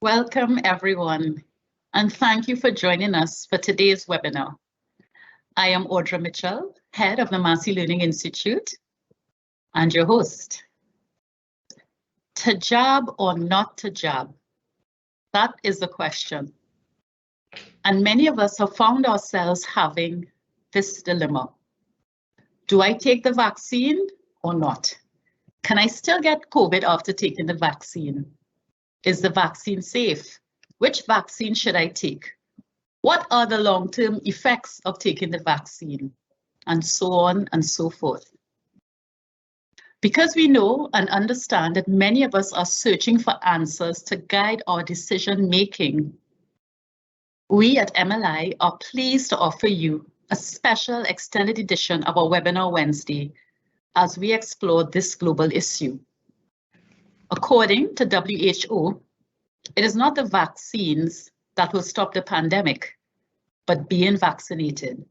Welcome, everyone, and thank you for joining us for today's webinar. I am Audra Mitchell, head of the Massey Learning Institute, and your host. To jab or not to jab? That is the question. And many of us have found ourselves having this dilemma. Do I take the vaccine or not? Can I still get COVID after taking the vaccine? Is the vaccine safe? Which vaccine should I take? What are the long-term effects of taking the vaccine? And so on and so forth. Because we know and understand that many of us are searching for answers to guide our decision-making, we at MLI are pleased to offer you a special extended edition of our webinar Wednesday as we explore this global issue. According to WHO, it is not the vaccines that will stop the pandemic, but being vaccinated.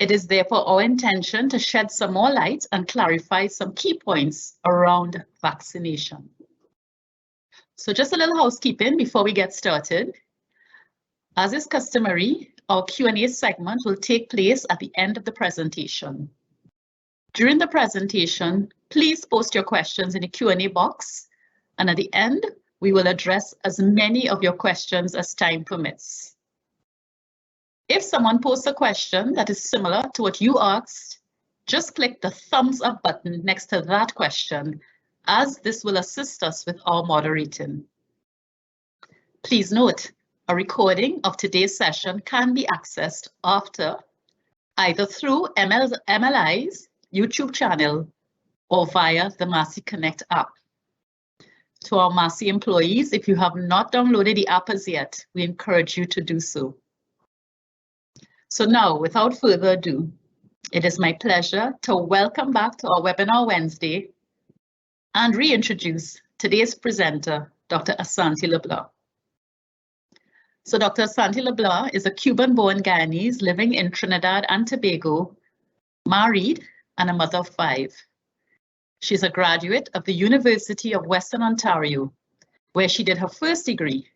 It is therefore our intention to shed some more light and clarify some key points around vaccination. So just a little housekeeping before we get started. As is customary, our Q&A segment will take place at the end of the presentation. During the presentation, please post your questions in the Q&A box, and at the end, we will address as many of your questions as time permits. If someone posts a question that is similar to what you asked, just click the thumbs up button next to that question, as this will assist us with our moderating. Please note, a recording of today's session can be accessed after, either through MLI's YouTube channel or via the Massey Connect app. To our Massey employees, if you have not downloaded the app as yet, we encourage you to do so. So now, without further ado, it is my pleasure to welcome back to our webinar Wednesday and reintroduce today's presenter, Dr. Asante Le Blanc. So Dr. Asante Le Blanc is a Cuban-born Guyanese living in Trinidad and Tobago, married and a mother of 5. She's a graduate of the University of Western Ontario, where she did her first degree.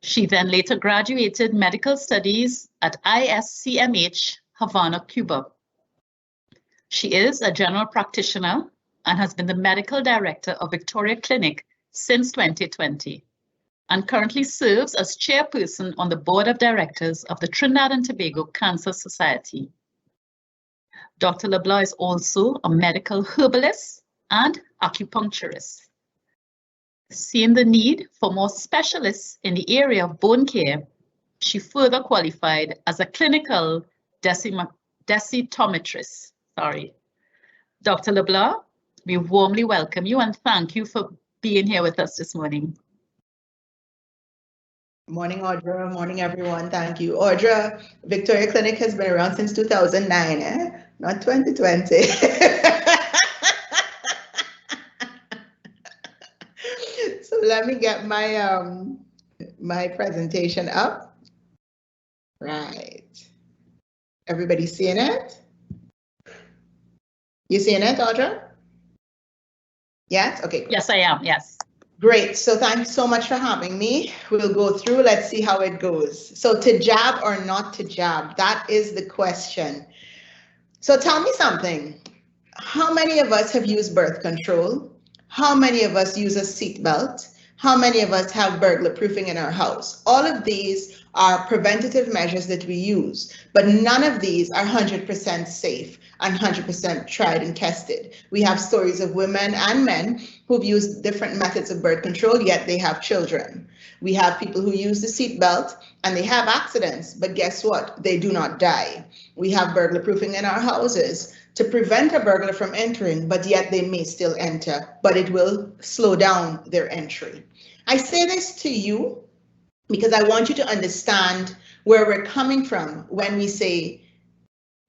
She then later graduated medical studies at ISCMH, Havana, Cuba. She is a general practitioner and has been the medical director of Victoria Clinic since 2020, and currently serves as chairperson on the board of directors of the Trinidad and Tobago Cancer Society. Dr. Le Blanc is also a medical herbalist and acupuncturist. Seeing the need for more specialists in the area of bone care, she further qualified as a clinical densitometrist. Dr. Le Blanc, we warmly welcome you and thank you for being here with us this morning. Morning, Audra. Morning, everyone. Thank you. Audra, Victoria Clinic has been around since 2009, not 2020. So let me get my my presentation up. Right. Everybody seeing it? You seeing it, Audra? Yes? Okay. Yes, I am. Yes. Great. So thanks so much for having me. We'll go through. Let's see how it goes. So to jab or not to jab, that is the question. So tell me something. How many of us have used birth control? How many of us use a seatbelt? How many of us have burglar proofing in our house? All of these are preventative measures that we use, but none of these are 100% safe and 100% tried and tested. We have stories of women and men who've used different methods of birth control, yet they have children. We have people who use the seatbelt and they have accidents, but guess what? They do not die. We have burglar proofing in our houses to prevent a burglar from entering, but yet they may still enter, but it will slow down their entry. I say this to you because I want you to understand where we're coming from when we say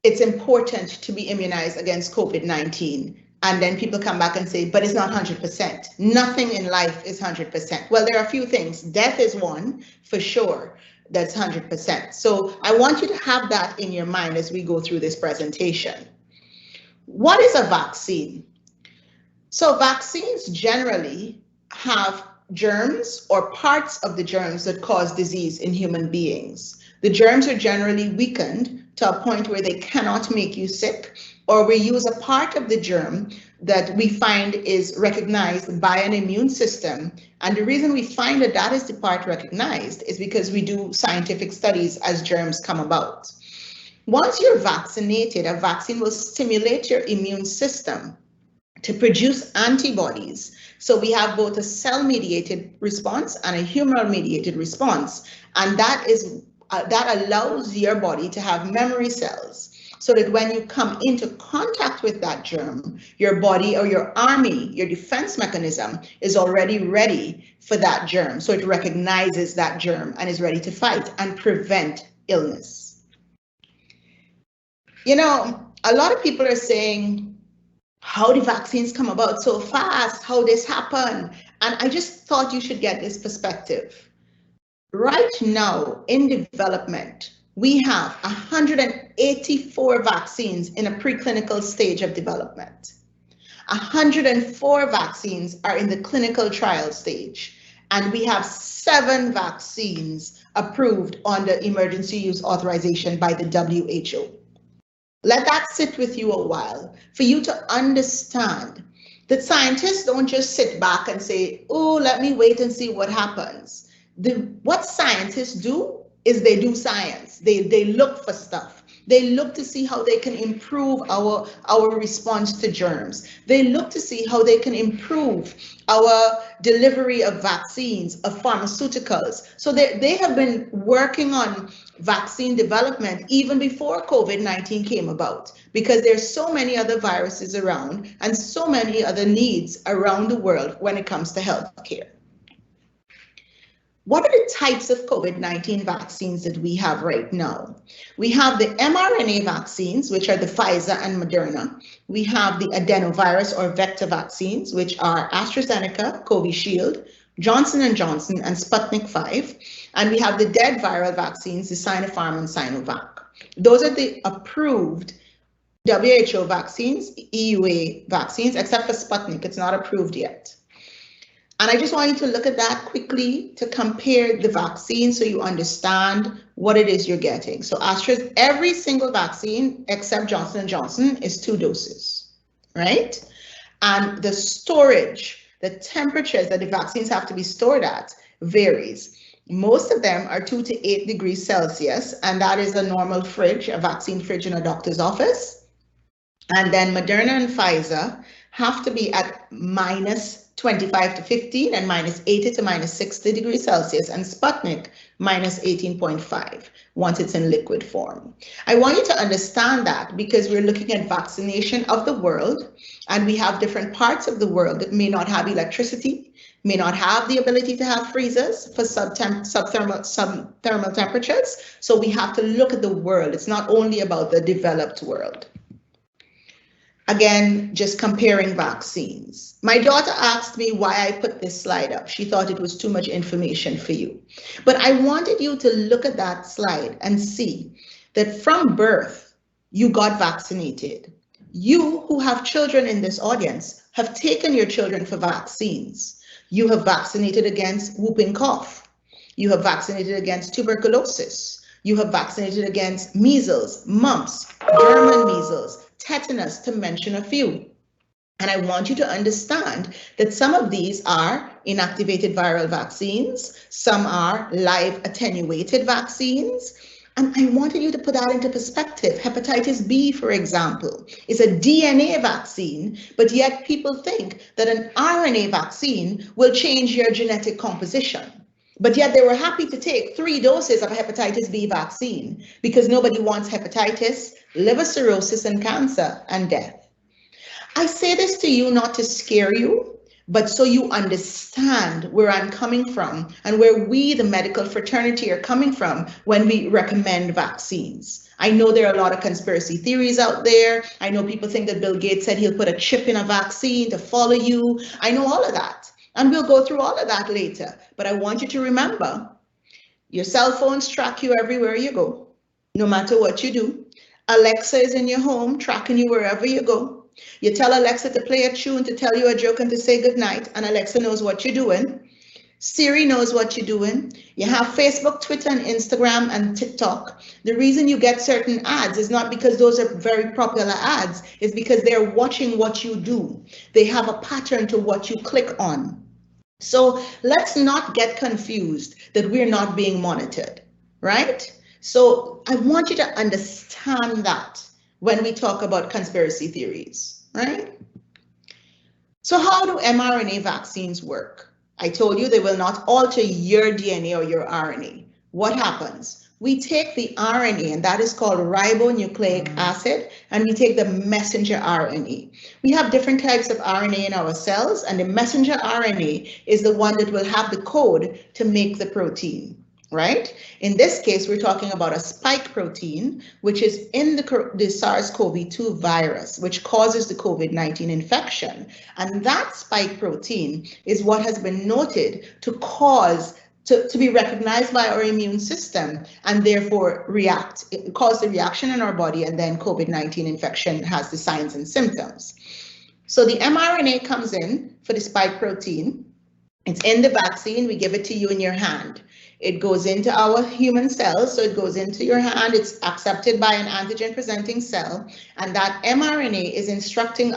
it's important to be immunized against COVID-19. And then people come back and say, but it's not 100%. Nothing in life is 100%. Well, there are a few things. Death is one, for sure, that's 100%. So I want you to have that in your mind as we go through this presentation. What is a vaccine? So vaccines generally have germs or parts of the germs that cause disease in human beings. The germs are generally weakened to a point where they cannot make you sick, or we use a part of the germ that we find is recognized by an immune system. And the reason we find that that is the part recognized is because we do scientific studies as germs come about. Once you're vaccinated, a vaccine will stimulate your immune system to produce antibodies. So we have both a cell-mediated response and a humoral-mediated response, and that allows your body to have memory cells, so that when you come into contact with that germ, your body or your army, your defense mechanism, is already ready for that germ. So it recognizes that germ and is ready to fight and prevent illness. You know, a lot of people are saying, how the vaccines come about so fast, how this happened. And I just thought you should get this perspective. Right now in development, we have 184 vaccines in a preclinical stage of development. 104 vaccines are in the clinical trial stage, and we have 7 vaccines approved under emergency use authorization by the WHO. Let that sit with you a while for you to understand that scientists don't just sit back and say, oh, let me wait and see what happens. What scientists do is they do science. They look for stuff. They look to see how they can improve our response to germs. They look to see how they can improve our delivery of vaccines, of pharmaceuticals. So they have been working on vaccine development even before COVID-19 came about, because there's so many other viruses around and so many other needs around the world when it comes to healthcare. What are the types of COVID-19 vaccines that we have right now? We have the mRNA vaccines, which are the Pfizer and Moderna. We have the adenovirus or vector vaccines, which are AstraZeneca, Covishield, Johnson & Johnson, and Sputnik 5. And we have the dead viral vaccines, the Sinopharm and Sinovac. Those are the approved WHO vaccines, EUA vaccines, except for Sputnik, it's not approved yet. And I just want you to look at that quickly to compare the vaccine so you understand what it is you're getting. So every single vaccine except Johnson & Johnson is 2 doses, right? And the storage, the temperatures that the vaccines have to be stored at varies. Most of them are 2 to 8 degrees Celsius, and that is a normal fridge, a vaccine fridge in a doctor's office. And then Moderna and Pfizer have to be at minus 25 to 15 and minus 80 to minus 60 degrees Celsius, and Sputnik minus 18.5 once it's in liquid form. I want you to understand that because we're looking at vaccination of the world, and we have different parts of the world that may not have electricity, may not have the ability to have freezers for subthermal temperatures. So we have to look at the world. It's not only about the developed world. Again, just comparing vaccines. My daughter asked me why I put this slide up. She thought it was too much information for you. But I wanted you to look at that slide and see that from birth, you got vaccinated. You who have children in this audience have taken your children for vaccines. You have vaccinated against whooping cough. You have vaccinated against tuberculosis. You have vaccinated against measles, mumps, German measles, tetanus, to mention a few. And I want you to understand that some of these are inactivated viral vaccines, some are live attenuated vaccines, and I wanted you to put that into perspective. Hepatitis B, for example, is a DNA vaccine, but yet people think that an RNA vaccine will change your genetic composition. But yet they were happy to take 3 doses of a hepatitis B vaccine because nobody wants hepatitis, liver cirrhosis, and cancer, and death. I say this to you not to scare you, but so you understand where I'm coming from and where we, the medical fraternity, are coming from when we recommend vaccines. I know there are a lot of conspiracy theories out there. I know people think that Bill Gates said he'll put a chip in a vaccine to follow you. I know all of that. And we'll go through all of that later. But I want you to remember, your cell phones track you everywhere you go, no matter what you do. Alexa is in your home, tracking you wherever you go. You tell Alexa to play a tune, to tell you a joke, and to say goodnight, and Alexa knows what you're doing. Siri knows what you're doing. You have Facebook, Twitter, and Instagram, and TikTok. The reason you get certain ads is not because those are very popular ads, it's because they're watching what you do. They have a pattern to what you click on. So let's not get confused that we're not being monitored, right? So I want you to understand that when we talk about conspiracy theories, right? So how do mRNA vaccines work? I told you they will not alter your DNA or your RNA. What happens? We take the RNA, and that is called ribonucleic acid, and we take the messenger RNA. We have different types of RNA in our cells, and the messenger RNA is the one that will have the code to make the protein. Right? In this case, we're talking about a spike protein, which is in the SARS-CoV-2 virus, which causes the COVID-19 infection. And that spike protein is what has been noted to cause to be recognized by our immune system and therefore cause the reaction in our body, and then COVID-19 infection has the signs and symptoms. So the mRNA comes in for the spike protein. It's in the vaccine. We give it to you in your hand. It goes into our human cells, so it goes into your hand, it's accepted by an antigen-presenting cell, and that mRNA is instructing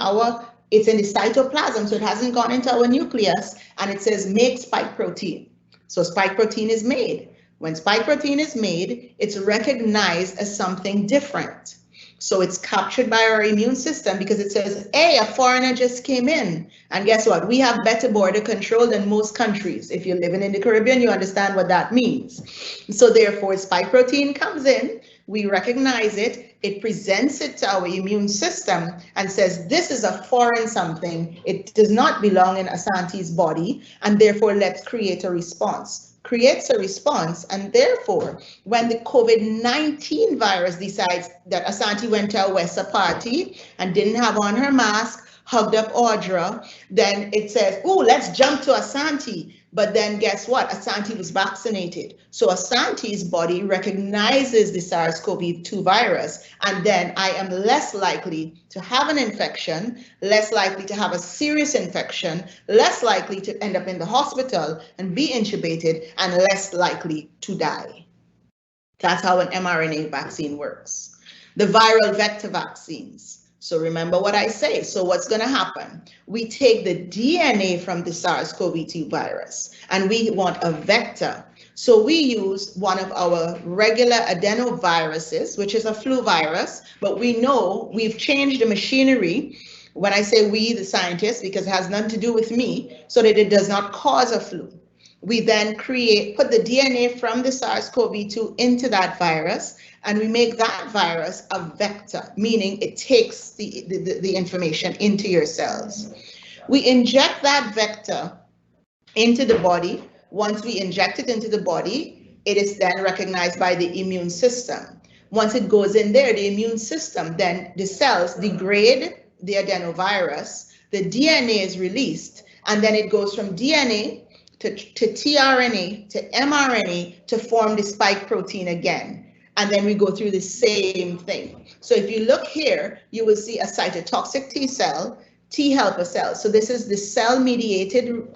it's in the cytoplasm, so it hasn't gone into our nucleus, and it says make spike protein. So spike protein is made. When spike protein is made, it's recognized as something different. So it's captured by our immune system because it says, hey, a foreigner just came in. And guess what? We have better border control than most countries. If you're living in the Caribbean, you understand what that means. So therefore, spike protein comes in, we recognize it, it presents it to our immune system and says, this is a foreign something. It does not belong in Asante's body, and therefore let's create a response. Creates a response, and therefore, when the COVID-19 virus decides that Asante went to a Wessa party and didn't have on her mask, hugged up Audra, then it says, oh, let's jump to Asante. But then guess what? Asante was vaccinated. So Asante's body recognizes the SARS-CoV-2 virus, and then I am less likely to have an infection, less likely to have a serious infection, less likely to end up in the hospital and be intubated, and less likely to die. That's how an mRNA vaccine works. The viral vector vaccines. So remember what I say. So what's going to happen? We take the DNA from the SARS-CoV-2 virus and we want a vector. So we use one of our regular adenoviruses, which is a flu virus, but we know we've changed the machinery. When I say we, the scientists, because it has nothing to do with me, so that it does not cause a flu. We then put the DNA from the SARS-CoV-2 into that virus, and we make that virus a vector, meaning it takes the information into your cells. We inject that vector into the body. Once we inject it into the body, it is then recognized by the immune system. Once it goes in there, the immune system, then the cells degrade the adenovirus, the DNA is released, and then it goes from DNA to tRNA to mRNA to form the spike protein again. And then we go through the same thing. So if you look here, you will see a cytotoxic T cell, T helper cell. So this is the cell-mediated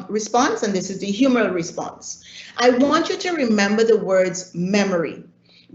response, and this is the humoral response. I want you to remember the words memory,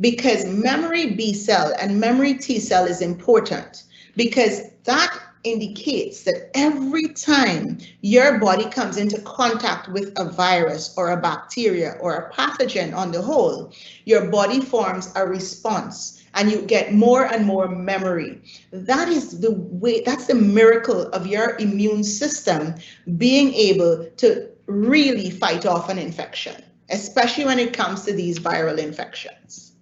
because memory B cell and memory T cell is important, because that indicates that every time your body comes into contact with a virus or a bacteria or a pathogen on the whole, your body forms a response and you get more and more memory. That is the way, that's the miracle of your immune system being able to really fight off an infection, especially when it comes to these viral infections.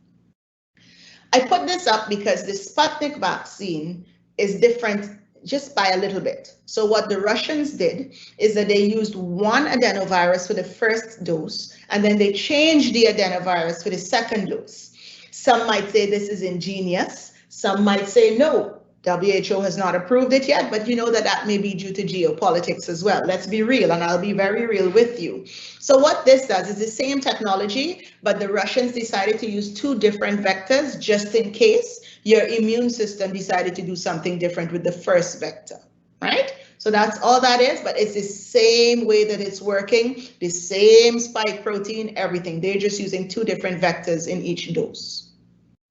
I put this up because the Sputnik vaccine is different just by a little bit. So what the Russians did is that they used one adenovirus for the first dose, and then they changed the adenovirus for the second dose. Some might say this is ingenious. Some might say no, WHO has not approved it yet, but you know that may be due to geopolitics as well. Let's be real, and I'll be very real with you. So what this does is the same technology, but the Russians decided to use two different vectors just in case your immune system decided to do something different with the first vector, right? So So that's all that is, but it's the same way that it's working, the same spike protein, everything. They're just using 2 different vectors in each dose,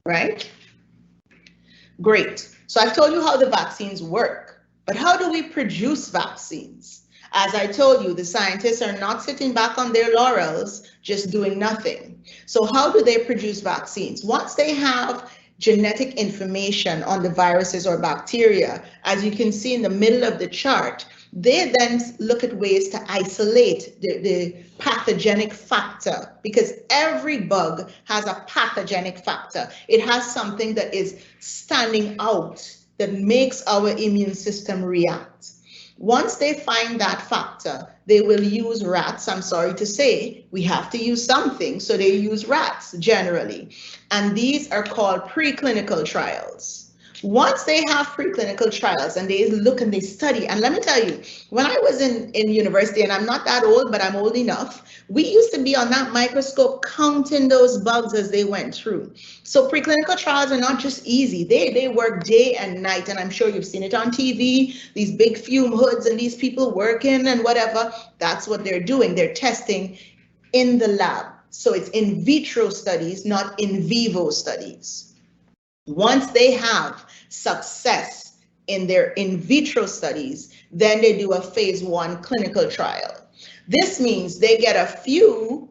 right? Great. So I've told you how the vaccines work, but how do we produce vaccines? As I told you, the scientists are not sitting back on their laurels, just doing nothing. So how do they produce vaccines? Once they have genetic information on the viruses or bacteria, as you can see in the middle of the chart, they then look at ways to isolate the pathogenic factor, because every bug has a pathogenic factor. It has something that is standing out that makes our immune system react. Once they find that factor, they will use rats. I'm sorry to say, we have to use something, so they use rats generally. And these are called preclinical trials. Once they have preclinical trials and they look and they study, and let me tell you, when I was in university, and I'm not that old, but I'm old enough, we used to be on that microscope counting those bugs as they went through. So preclinical trials are not just easy. They work day and night, and I'm sure you've seen it on TV, these big fume hoods and these people working and whatever. That's what they're doing. They're testing in the lab. So it's in vitro studies, not in vivo studies. Once they have success in their in vitro studies, then they do a phase 1 clinical trial. This means they get a few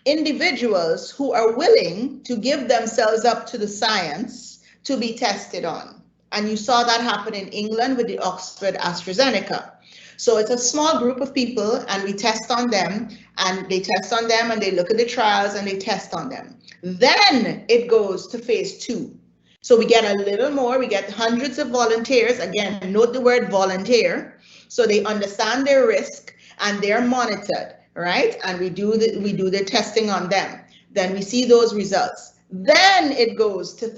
individuals who are willing to give themselves up to the science to be tested on. And you saw that happen in England with the Oxford AstraZeneca. So it's a small group of people, and we test on them, and they test on them, and they look at the trials and they test on them. Then it goes to phase 2. So we get a little more, we get hundreds of volunteers. Again, note the word volunteer. So they understand their risk and they're monitored, right? And we do the testing on them. Then we see those results. Then it goes to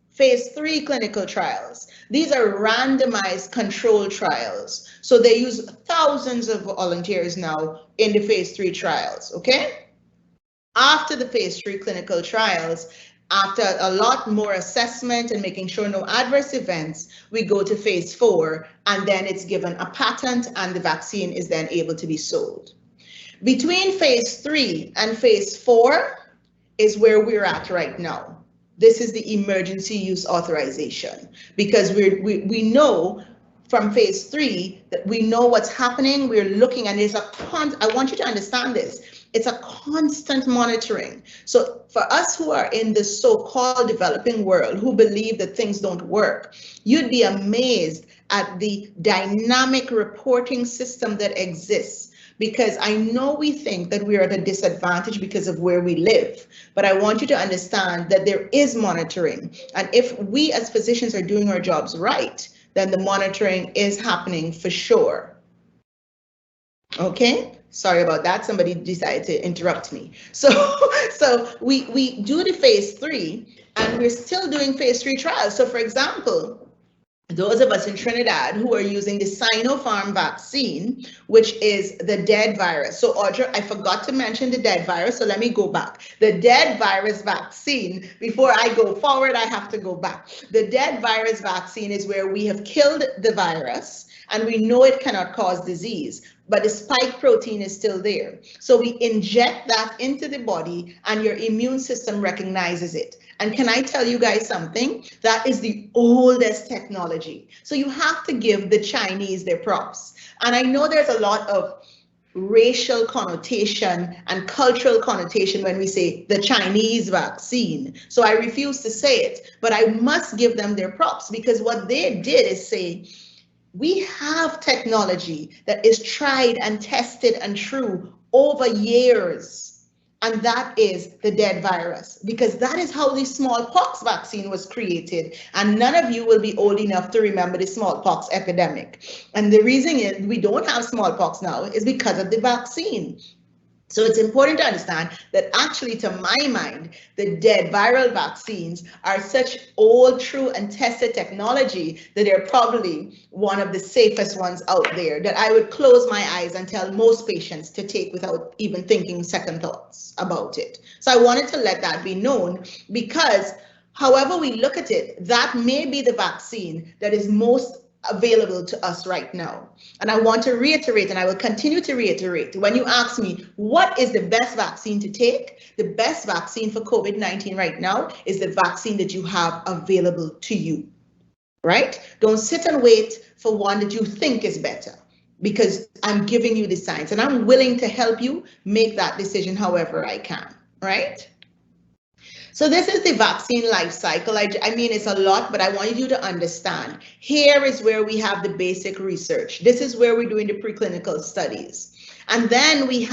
phase 3 clinical trials. These are randomized control trials. So they use thousands of volunteers now in the phase 3 trials, okay? After the phase 3 clinical trials, after a lot more assessment and making sure no adverse events, we go to phase 4, and then it's given a patent and the vaccine is then able to be sold. Between phase 3 and phase 4 is where we're at right now. This is the emergency use authorization, because we know from phase 3 that we know what's happening. We're looking, and there's I want you to understand this. It's a constant monitoring. So for us who are in the so-called developing world, who believe that things don't work, you'd be amazed at the dynamic reporting system that exists. Because I know we think that we're at a disadvantage because of where we live, but I want you to understand that there is monitoring. And if we as physicians are doing our jobs right, then the monitoring is happening for sure. Okay? Sorry about that. Somebody decided to interrupt me. So we do the phase 3, and we're still doing phase 3 trials. So for example, those of us in Trinidad who are using the Sinopharm vaccine, which is the dead virus. So Audra, I forgot to mention the dead virus, so let me go back. The dead virus vaccine, before I go forward, I have to go back. The dead virus vaccine is where we have killed the virus, and we know it cannot cause disease, but the spike protein is still there. So we inject that into the body, and your immune system recognizes it. And can I tell you guys something? That is the oldest technology. So you have to give the Chinese their props. And I know there's a lot of racial connotation and cultural connotation when we say the Chinese vaccine. So I refuse to say it, but I must give them their props, because what they did is say, we have technology that is tried and tested and true over years. And that is the dead virus, because that is how the smallpox vaccine was created. And none of you will be old enough to remember the smallpox epidemic. And the reason is we don't have smallpox now is because of the vaccine. So it's important to understand that actually, to my mind, the dead viral vaccines are such old, true, and tested technology that they're probably one of the safest ones out there that I would close my eyes and tell most patients to take without even thinking second thoughts about it. So I wanted to let that be known, because however we look at it, that may be the vaccine that is most available to us right now. And I want to reiterate, and I will continue to reiterate, when you ask me what is the best vaccine to take, the best vaccine for COVID-19 right now is the vaccine that you have available to you, right? Don't sit and wait for one that you think is better, because I'm giving you the science and I'm willing to help you make that decision however I can, right? So this is the vaccine life cycle. I mean, it's a lot, but I want you to understand. Here is where we have the basic research. This is where we're doing the preclinical studies. And then we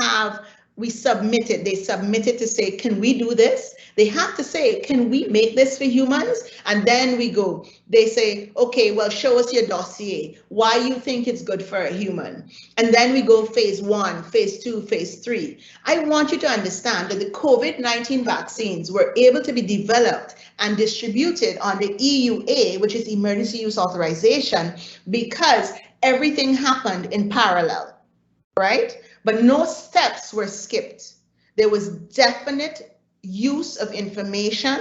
submit it. They submit it to say, can we do this? They have to say, can we make this for humans? And then we go. They say, okay, well, show us your dossier. Why you think it's good for a human? And then we go phase 1, phase 2, phase 3. I want you to understand that the COVID-19 vaccines were able to be developed and distributed on the EUA, which is Emergency Use Authorization, because everything happened in parallel, right? But no steps were skipped. There was definite use of information,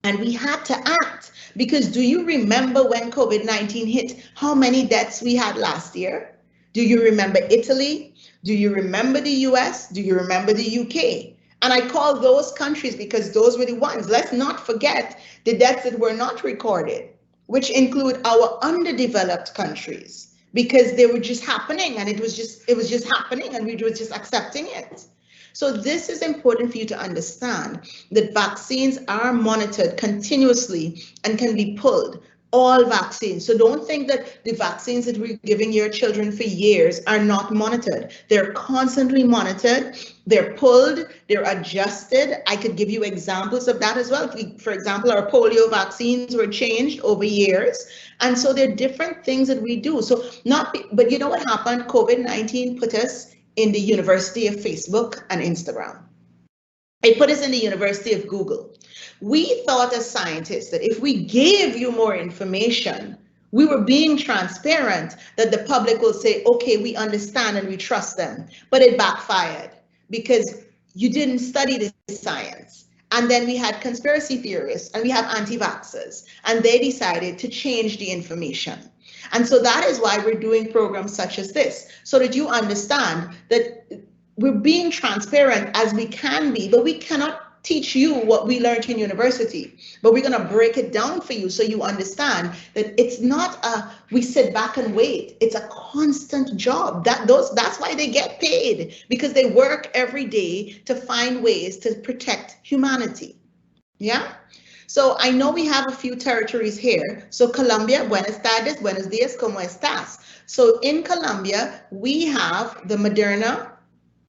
and we had to act, because do you remember when COVID-19 hit, how many deaths we had last year? Do you remember Italy? Do you remember the US? Do you remember the UK? And I call those countries because those were the ones. Let's not forget the deaths that were not recorded, which include our underdeveloped countries, because they were just happening, and it was just happening, and we were just accepting it. So this is important for you to understand, that vaccines are monitored continuously and can be pulled, all vaccines. So don't think that the vaccines that we're giving your children for years are not monitored. They're constantly monitored, they're pulled, they're adjusted. I could give you examples of that as well. For example, our polio vaccines were changed over years. And so there are different things that we do. But you know what happened? COVID-19 put us in the University of Facebook and Instagram. It put us in the University of Google. We thought as scientists that if we gave you more information, we were being transparent, that the public will say, okay, we understand and we trust them. But it backfired, because you didn't study the science. And then we had conspiracy theorists and we have anti-vaxxers, and they decided to change the information. And so that is why we're doing programs such as this, so that you understand that we're being transparent as we can be, but we cannot teach you what we learned in university, but we're going to break it down for you so you understand that it's not we sit back and wait. It's a constant job. That's why they get paid, because they work every day to find ways to protect humanity. Yeah. So I know we have a few territories here. So Colombia, buenas tardes, buenos días, ¿cómo estás? So in Colombia, we have the Moderna,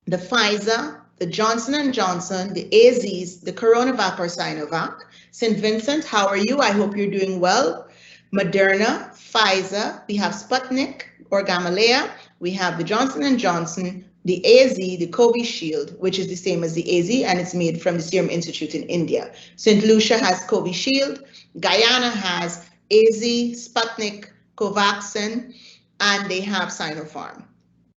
the Pfizer, the Johnson & Johnson, the AZs, the CoronaVac or Sinovac. St. Vincent, how are you? I hope you're doing well. Moderna, Pfizer, we have Sputnik or Gamaleya, we have the Johnson & Johnson, the AZ, the Covishield, which is the same as the AZ, and it's made from the Serum Institute in India. St. Lucia has Covishield, Guyana has AZ, Sputnik, Covaxin, and they have Sinopharm.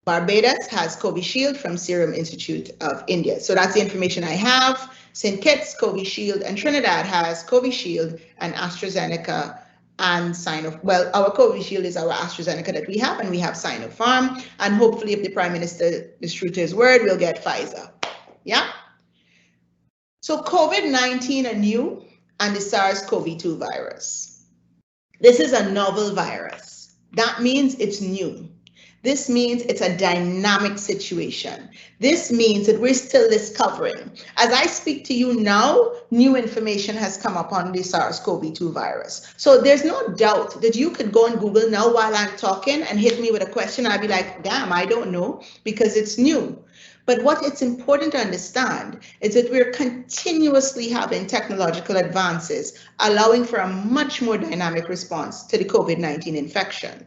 Barbados has Covishield from Serum Institute of India. So that's the information I have. St. Kitts, Covishield, and Trinidad has Covishield and AstraZeneca and Sinopharm. Well, our Covishield is our AstraZeneca that we have, and we have Sinopharm. And hopefully, if the Prime Minister is true to his word, we'll get Pfizer. Yeah. So COVID-19 anew and the SARS-CoV-2 virus. This is a novel virus. That means it's new. This means it's a dynamic situation. This means that we're still discovering. As I speak to you now, new information has come up on the SARS-CoV-2 virus. So there's no doubt that you could go on Google now while I'm talking and hit me with a question. I'd be like, damn, I don't know, because it's new. But what it's important to understand is that we're continuously having technological advances, allowing for a much more dynamic response to the COVID-19 infection.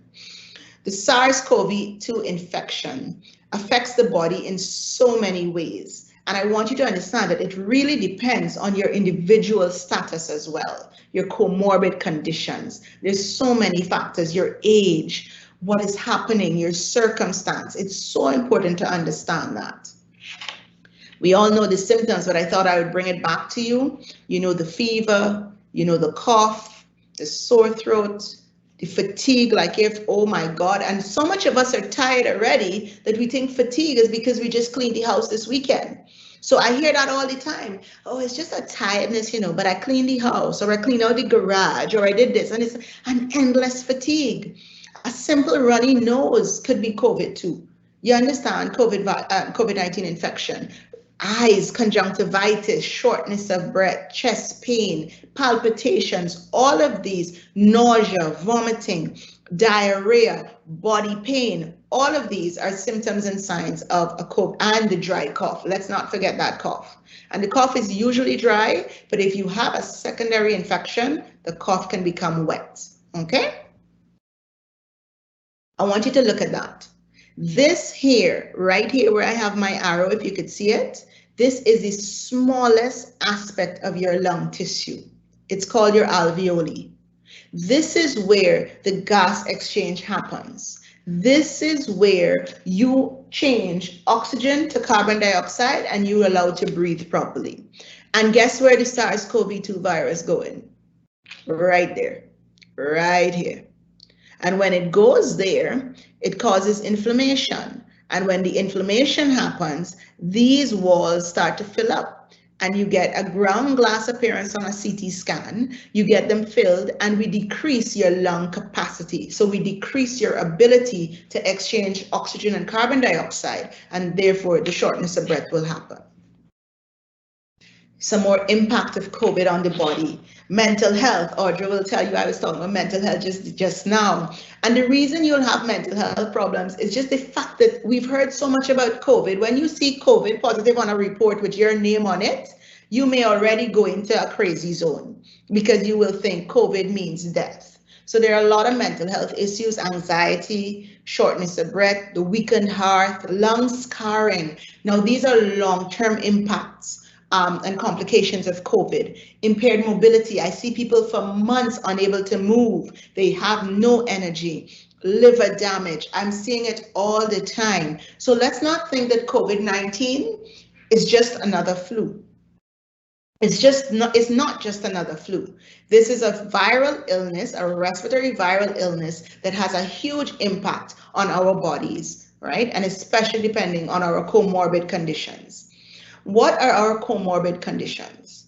The SARS-CoV-2 infection affects the body in so many ways. And I want you to understand that it really depends on your individual status as well, your comorbid conditions. There's so many factors, your age, what is happening, your circumstance. It's so important to understand that. We all know the symptoms, but I thought I would bring it back to you. You know the fever, you know the cough, the sore throat, The fatigue, like if, oh my God, and so much of us are tired already that we think fatigue is because we just cleaned the house this weekend. So I hear that all the time. Oh, it's just a tiredness, you know, but I cleaned the house, or I cleaned out the garage, or I did this, and it's an endless fatigue. A simple runny nose could be COVID too. You understand COVID-19 infection. Eyes, conjunctivitis, shortness of breath, chest pain, palpitations, all of these, nausea, vomiting, diarrhea, body pain, all of these are symptoms and signs of a COVID, and the dry cough. Let's not forget that cough. And the cough is usually dry, but if you have a secondary infection, the cough can become wet, okay? I want you to look at that. This here, right here where I have my arrow, if you could see it, this is the smallest aspect of your lung tissue. It's called your alveoli. This is where the gas exchange happens. This is where you change oxygen to carbon dioxide and you're allowed to breathe properly. And guess where the SARS-CoV-2 virus going? Right there, right here. And when it goes there, it causes inflammation. And when the inflammation happens, these walls start to fill up and you get a ground glass appearance on a CT scan. You get them filled and we decrease your lung capacity. So we decrease your ability to exchange oxygen and carbon dioxide, and therefore the shortness of breath will happen. Some more impact of COVID on the body. Mental health, Audrey will tell you I was talking about mental health just now. And the reason you'll have mental health problems is just the fact that we've heard so much about COVID. When you see COVID positive on a report with your name on it, you may already go into a crazy zone because you will think COVID means death. So there are a lot of mental health issues, anxiety, shortness of breath, the weakened heart, lung scarring. Now these are long-term impacts. And complications of COVID. Impaired mobility. I see people for months unable to move. They have no energy. Liver damage. I'm seeing it all the time. So let's not think that COVID-19 is just another flu. It's not just another flu. This is a viral illness, a respiratory viral illness that has a huge impact on our bodies, right? And especially depending on our comorbid conditions. What are our comorbid conditions?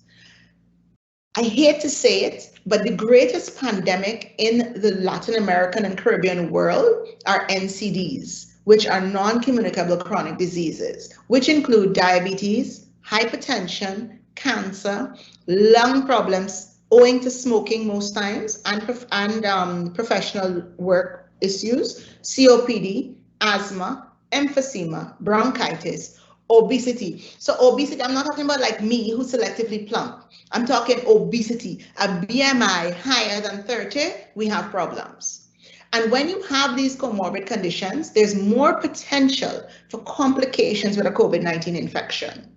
I hate to say it, but the greatest pandemic in the Latin American and Caribbean world are NCDs, which are non-communicable chronic diseases, which include diabetes, hypertension, cancer, lung problems owing to smoking most times, and professional work issues, COPD, asthma, emphysema, bronchitis, obesity. So obesity, I'm not talking about like me who's selectively plump. I'm talking obesity, a BMI higher than 30, we have problems. And when you have these comorbid conditions, there's more potential for complications with a COVID-19 infection.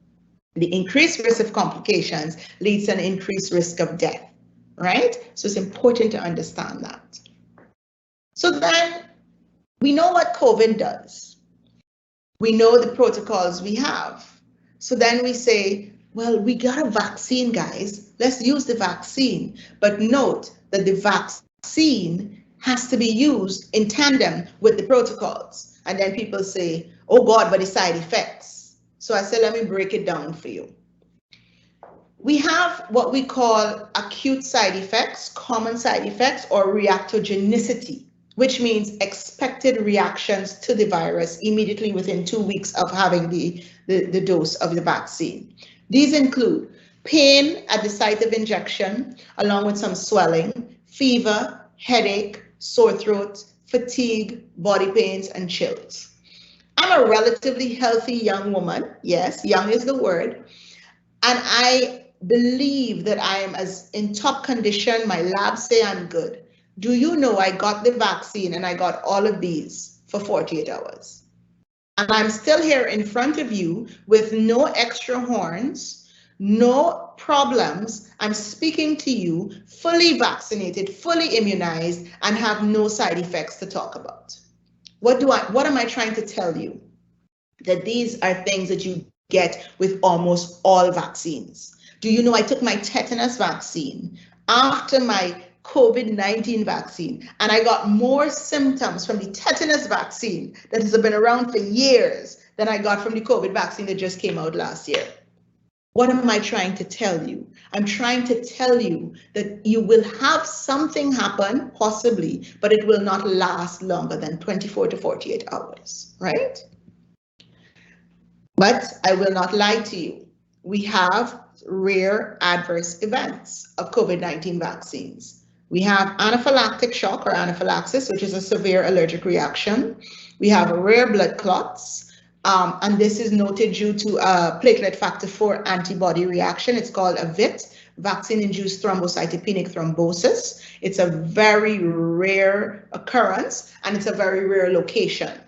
The increased risk of complications leads to an increased risk of death, right? So it's important to understand that. So then we know what COVID does. We know the protocols we have. So then we say, well, we got a vaccine, guys. Let's use the vaccine. But note that the vaccine has to be used in tandem with the protocols. And then people say, oh God, but the side effects. So I said, let me break it down for you. We have what we call acute side effects, common side effects, or reactogenicity, which means expected reactions to the virus immediately within 2 weeks of having the dose of the vaccine. These include pain at the site of injection, along with some swelling, fever, headache, sore throat, fatigue, body pains, and chills. I'm a relatively healthy young woman. Yes, young is the word. And I believe that I am as in top condition. My labs say I'm good. Do you know I got the vaccine and I got all of these for 48 hours? And I'm still here in front of you with no extra horns, no problems. I'm speaking to you fully vaccinated, fully immunized, and have no side effects to talk about. What am I trying to tell you? That these are things that you get with almost all vaccines. Do you know I took my tetanus vaccine after my COVID-19 vaccine, and I got more symptoms from the tetanus vaccine that has been around for years than I got from the COVID vaccine that just came out last year. What am I trying to tell you? I'm trying to tell you that you will have something happen, possibly, but it will not last longer than 24 to 48 hours, right? But I will not lie to you. We have rare adverse events of COVID-19 vaccines. We have anaphylactic shock or anaphylaxis, which is a severe allergic reaction. We have rare blood clots. And this is noted due to a platelet factor 4 antibody reaction. It's called a VIT, vaccine-induced thrombocytopenic thrombosis. It's a very rare occurrence, and it's a very rare location.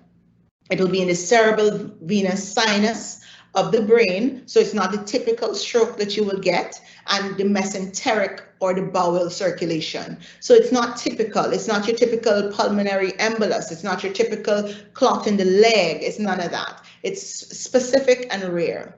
It will be in the cerebral venous sinus of the brain, so it's not the typical stroke that you will get, and the mesenteric or the bowel circulation. So it's not typical. It's not your typical pulmonary embolus. It's not your typical clot in the leg. It's none of that. It's specific and rare.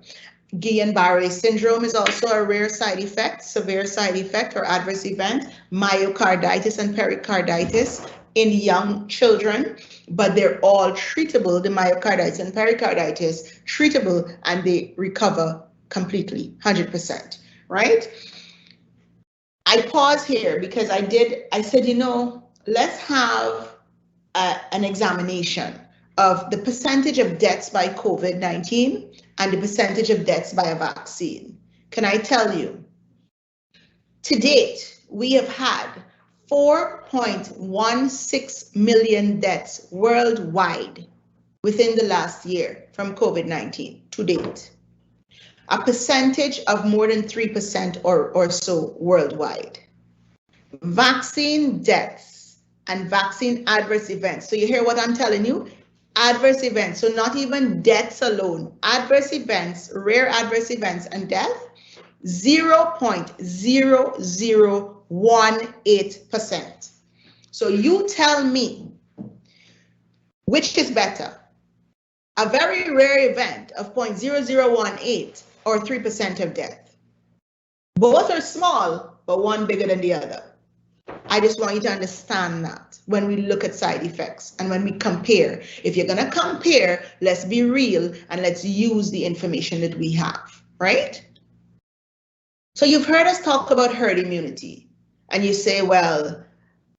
Guillain-Barré syndrome is also a rare side effect, severe side effect or adverse event, myocarditis and pericarditis in young children, but they're all treatable, the myocarditis and pericarditis, treatable, and they recover completely, 100%, right? I pause here because I said, you know, let's have an examination of the percentage of deaths by COVID-19 and the percentage of deaths by a vaccine. Can I tell you, to date, we have had 4.16 million deaths worldwide within the last year from COVID-19 to date. A percentage of more than 3% or so worldwide. Vaccine deaths and vaccine adverse events. So you hear what I'm telling you? Adverse events, so not even deaths alone. Adverse events, rare adverse events and death, 0.0018%. So you tell me, which is better? A very rare event of 0.0018 or 3% of death. Both are small, but one bigger than the other. I just want you to understand that when we look at side effects and when we compare. If you're gonna compare, let's be real and let's use the information that we have, right? So you've heard us talk about herd immunity, and you say, well,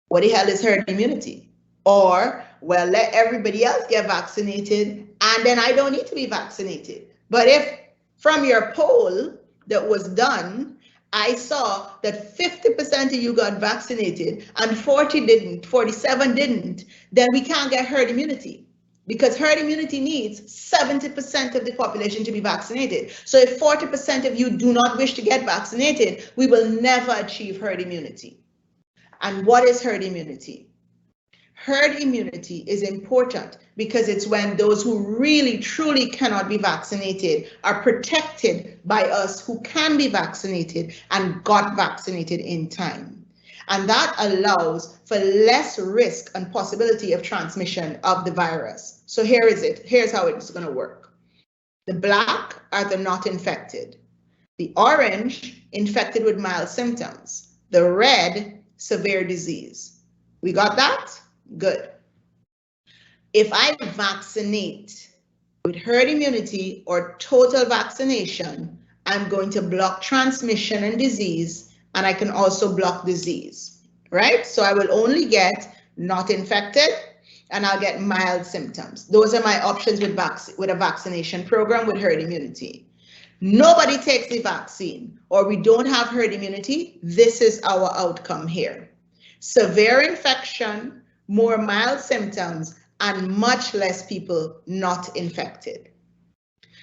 what the hell is herd immunity? Or, well, let everybody else get vaccinated and then I don't need to be vaccinated. But if from your poll that was done, I saw that 50% of you got vaccinated and 40 didn't, 47 didn't, then we can't get herd immunity, because herd immunity needs 70% of the population to be vaccinated. So if 40% of you do not wish to get vaccinated, we will never achieve herd immunity. And what is herd immunity? Herd immunity is important because it's when those who really truly cannot be vaccinated are protected by us who can be vaccinated and got vaccinated in time. And that allows for less risk and possibility of transmission of the virus. So here is it. Here's how it's going to work. The black are the not infected. The orange, infected with mild symptoms. The red, severe disease. We got that? Good. If I vaccinate with herd immunity or total vaccination, I'm going to block transmission and disease, and I can also block disease, right? So I will only get not infected and I'll get mild symptoms. Those are my options with a vaccination program with herd immunity. Nobody takes the vaccine or we don't have herd immunity. This is our outcome here. Severe infection, more mild symptoms, and much less people not infected.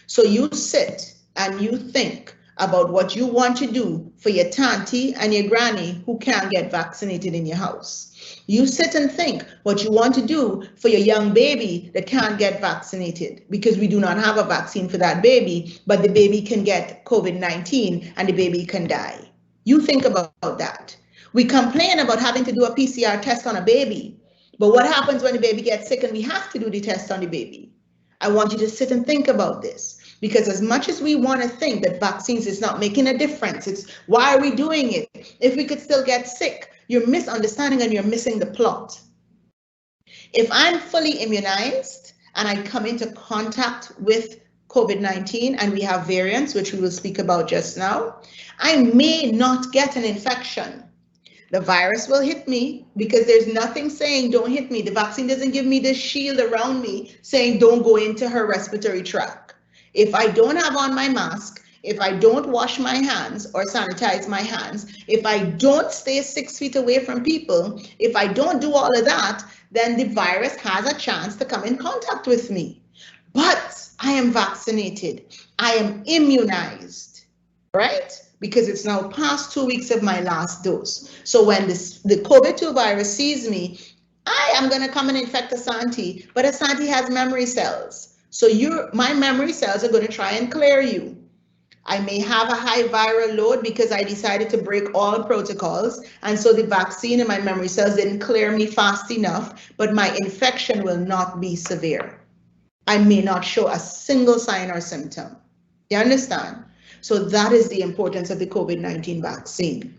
So you sit and you think about what you want to do for your tanty and your granny who can't get vaccinated in your house. You sit and think what you want to do for your young baby that can't get vaccinated because we do not have a vaccine for that baby, but the baby can get COVID-19 and the baby can die. You think about that. We complain about having to do a PCR test on a baby. But what happens when the baby gets sick and we have to do the test on the baby? I want you to sit and think about this, because as much as we want to think that vaccines is not making a difference, it's why are we doing it? If we could still get sick, You're misunderstanding and you're missing the plot. If I'm fully immunized and I come into contact with COVID-19 and we have variants, which we will speak about just now, I may not get an infection. The virus will hit me because there's nothing saying don't hit me. The vaccine doesn't give me this shield around me saying don't go into her respiratory tract. If I don't have on my mask, if I don't wash my hands or sanitize my hands, if I don't stay 6 feet away from people, if I don't do all of that, then the virus has a chance to come in contact with me. But I am vaccinated. I am immunized, right? Because it's now past 2 weeks of my last dose. So when the COVID-2 virus sees me, I am going to come and infect Asante, but Asante has memory cells. So my memory cells are going to try and clear you. I may have a high viral load because I decided to break all protocols. And so the vaccine and my memory cells didn't clear me fast enough, but my infection will not be severe. I may not show a single sign or symptom. You understand? So that is the importance of the COVID-19 vaccine.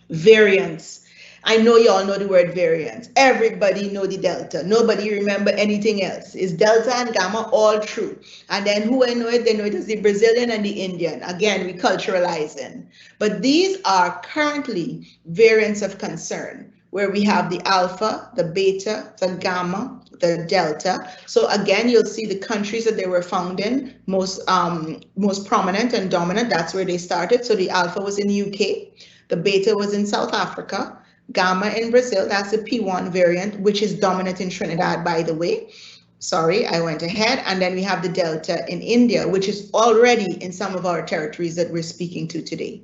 Variants. I know you all know the word variant. Everybody know the Delta. Nobody remember anything else. Is Delta and Gamma all true? And then who I know it, they know it as the Brazilian and the Indian. Again, we culturalizing. But these are currently variants of concern, where we have the Alpha, the Beta, the Gamma, the Delta. So again, you'll see the countries that they were found in, most prominent and dominant, that's where they started. So the Alpha was in the UK, the Beta was in South Africa, Gamma in Brazil, that's the P1 variant, which is dominant in Trinidad, by the way. Sorry, I went ahead. And then we have the Delta in India, which is already in some of our territories that we're speaking to today.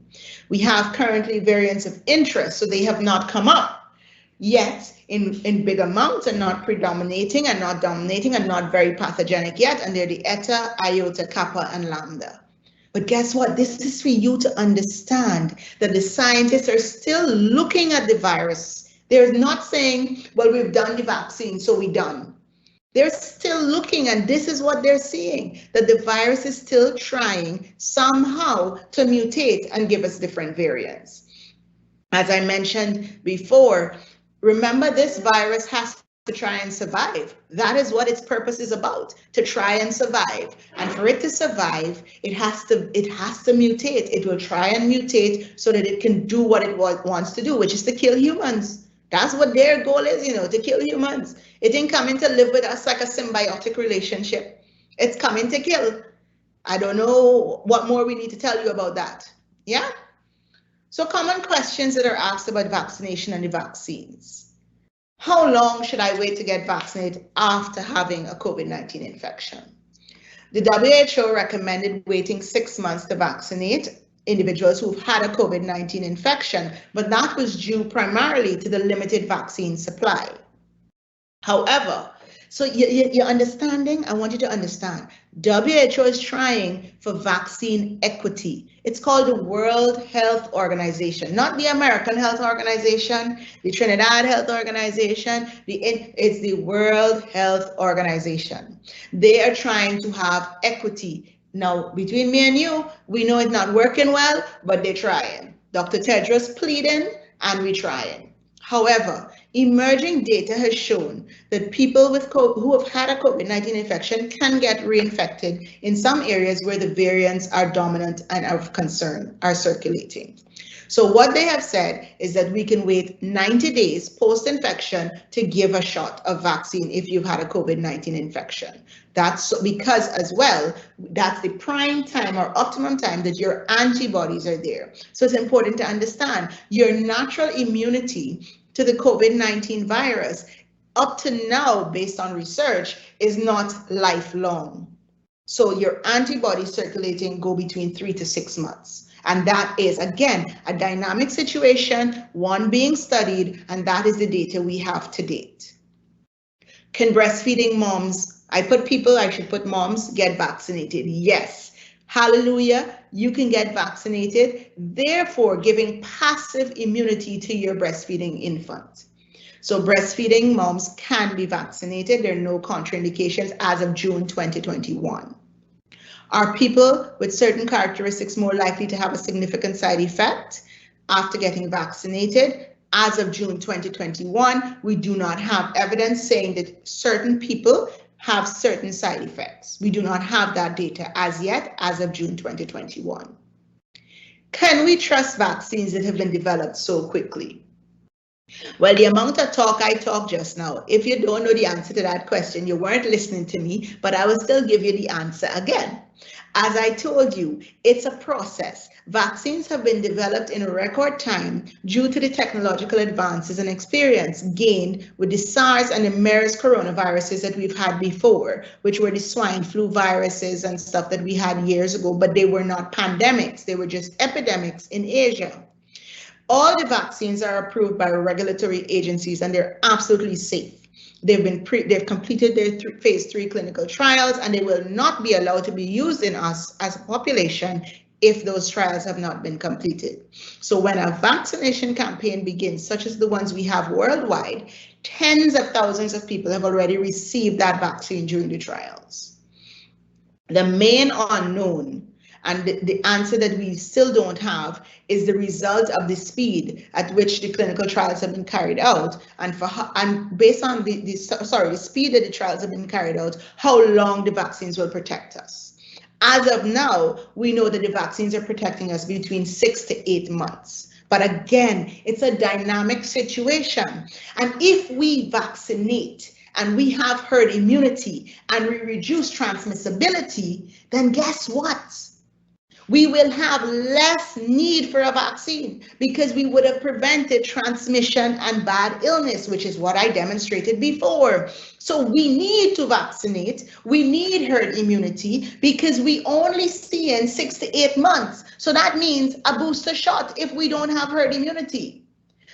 We have currently variants of interest, so they have not come up yet in big amounts and not predominating and not dominating and not very pathogenic yet. And they're the Eta, Iota, Kappa, and Lambda. But guess what? This is for you to understand that the scientists are still looking at the virus. They're not saying, well, we've done the vaccine, so we're done. They're still looking, and this is what they're seeing, that the virus is still trying somehow to mutate and give us different variants. As I mentioned before, remember this virus has to try and survive. That is what its purpose is about, to try and survive. And for it to survive, it has to mutate. It will try and mutate so that it can do what it wants to do, which is to kill humans. That's what their goal is, to kill humans. It didn't come in to live with us like a symbiotic relationship. It's coming to kill. I don't know what more we need to tell you about that. Yeah? So common questions that are asked about vaccination and the vaccines. How long should I wait to get vaccinated after having a COVID-19 infection? The WHO recommended waiting 6 months to vaccinate individuals who've had a COVID-19 infection, but that was due primarily to the limited vaccine supply. However, so you're understanding? I want you to understand. WHO is trying for vaccine equity. It's called the World Health Organization, not the American Health Organization, the Trinidad Health Organization. It's the World Health Organization. They are trying to have equity. Now, between me and you, we know it's not working well, but they're trying. Dr. Tedros pleading, and we're trying. However, emerging data has shown that people who have had a COVID-19 infection can get reinfected in some areas where the variants are dominant and of concern are circulating. So what they have said is that we can wait 90 days post-infection to give a shot of vaccine if you've had a COVID-19 infection. That's because as well, that's the prime time or optimum time that your antibodies are there. So it's important to understand your natural immunity to the COVID-19 virus up to now, based on research, is not lifelong. So your antibodies circulating go between 3 to 6 months. And that is, again, a dynamic situation, one being studied, and that is the data we have to date. Can breastfeeding moms, I should put moms, get vaccinated? Yes. Hallelujah, you can get vaccinated, therefore giving passive immunity to your breastfeeding infant. So breastfeeding moms can be vaccinated. There are no contraindications as of June 2021. Are people with certain characteristics more likely to have a significant side effect after getting vaccinated? As of June 2021, we do not have evidence saying that certain people have certain side effects. We do not have that data as yet, as of June 2021. Can we trust vaccines that have been developed so quickly? Well, the amount of talk I talked just now, if you don't know the answer to that question, you weren't listening to me, but I will still give you the answer again. As I told you, it's a process. Vaccines have been developed in a record time due to the technological advances and experience gained with the SARS and the MERS coronaviruses that we've had before, which were the swine flu viruses and stuff that we had years ago, but they were not pandemics. They were just epidemics in Asia. All the vaccines are approved by regulatory agencies and they're absolutely safe. They've completed their phase 3 clinical trials and they will not be allowed to be used in us as a population if those trials have not been completed. So when a vaccination campaign begins, such as the ones we have worldwide, tens of thousands of people have already received that vaccine during the trials. The main unknown and the answer that we still don't have is the result of the speed at which the clinical trials have been carried out, and based on the speed that the trials have been carried out, how long the vaccines will protect us. As of now, we know that the vaccines are protecting us between 6 to 8 months. But again, it's a dynamic situation. And if we vaccinate and we have herd immunity and we reduce transmissibility, then guess what? We will have less need for a vaccine because we would have prevented transmission and bad illness, which is what I demonstrated before. So we need to vaccinate. We need herd immunity because we only see in 6 to 8 months. So that means a booster shot if we don't have herd immunity.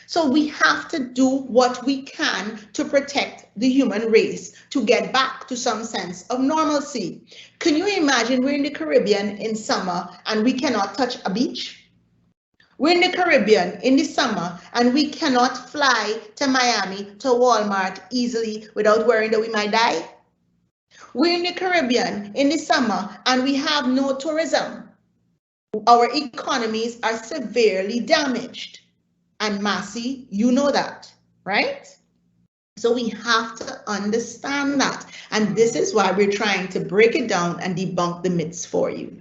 So we have to do what we can to protect the human race, to get back to some sense of normalcy. Can you imagine we're in the Caribbean in summer and we cannot touch a beach? We're in the Caribbean in the summer and we cannot fly to Miami, to Walmart easily without worrying that we might die? We're in the Caribbean in the summer and we have no tourism. Our economies are severely damaged. And Massey, you know that, right? So we have to understand that. And this is why we're trying to break it down and debunk the myths for you.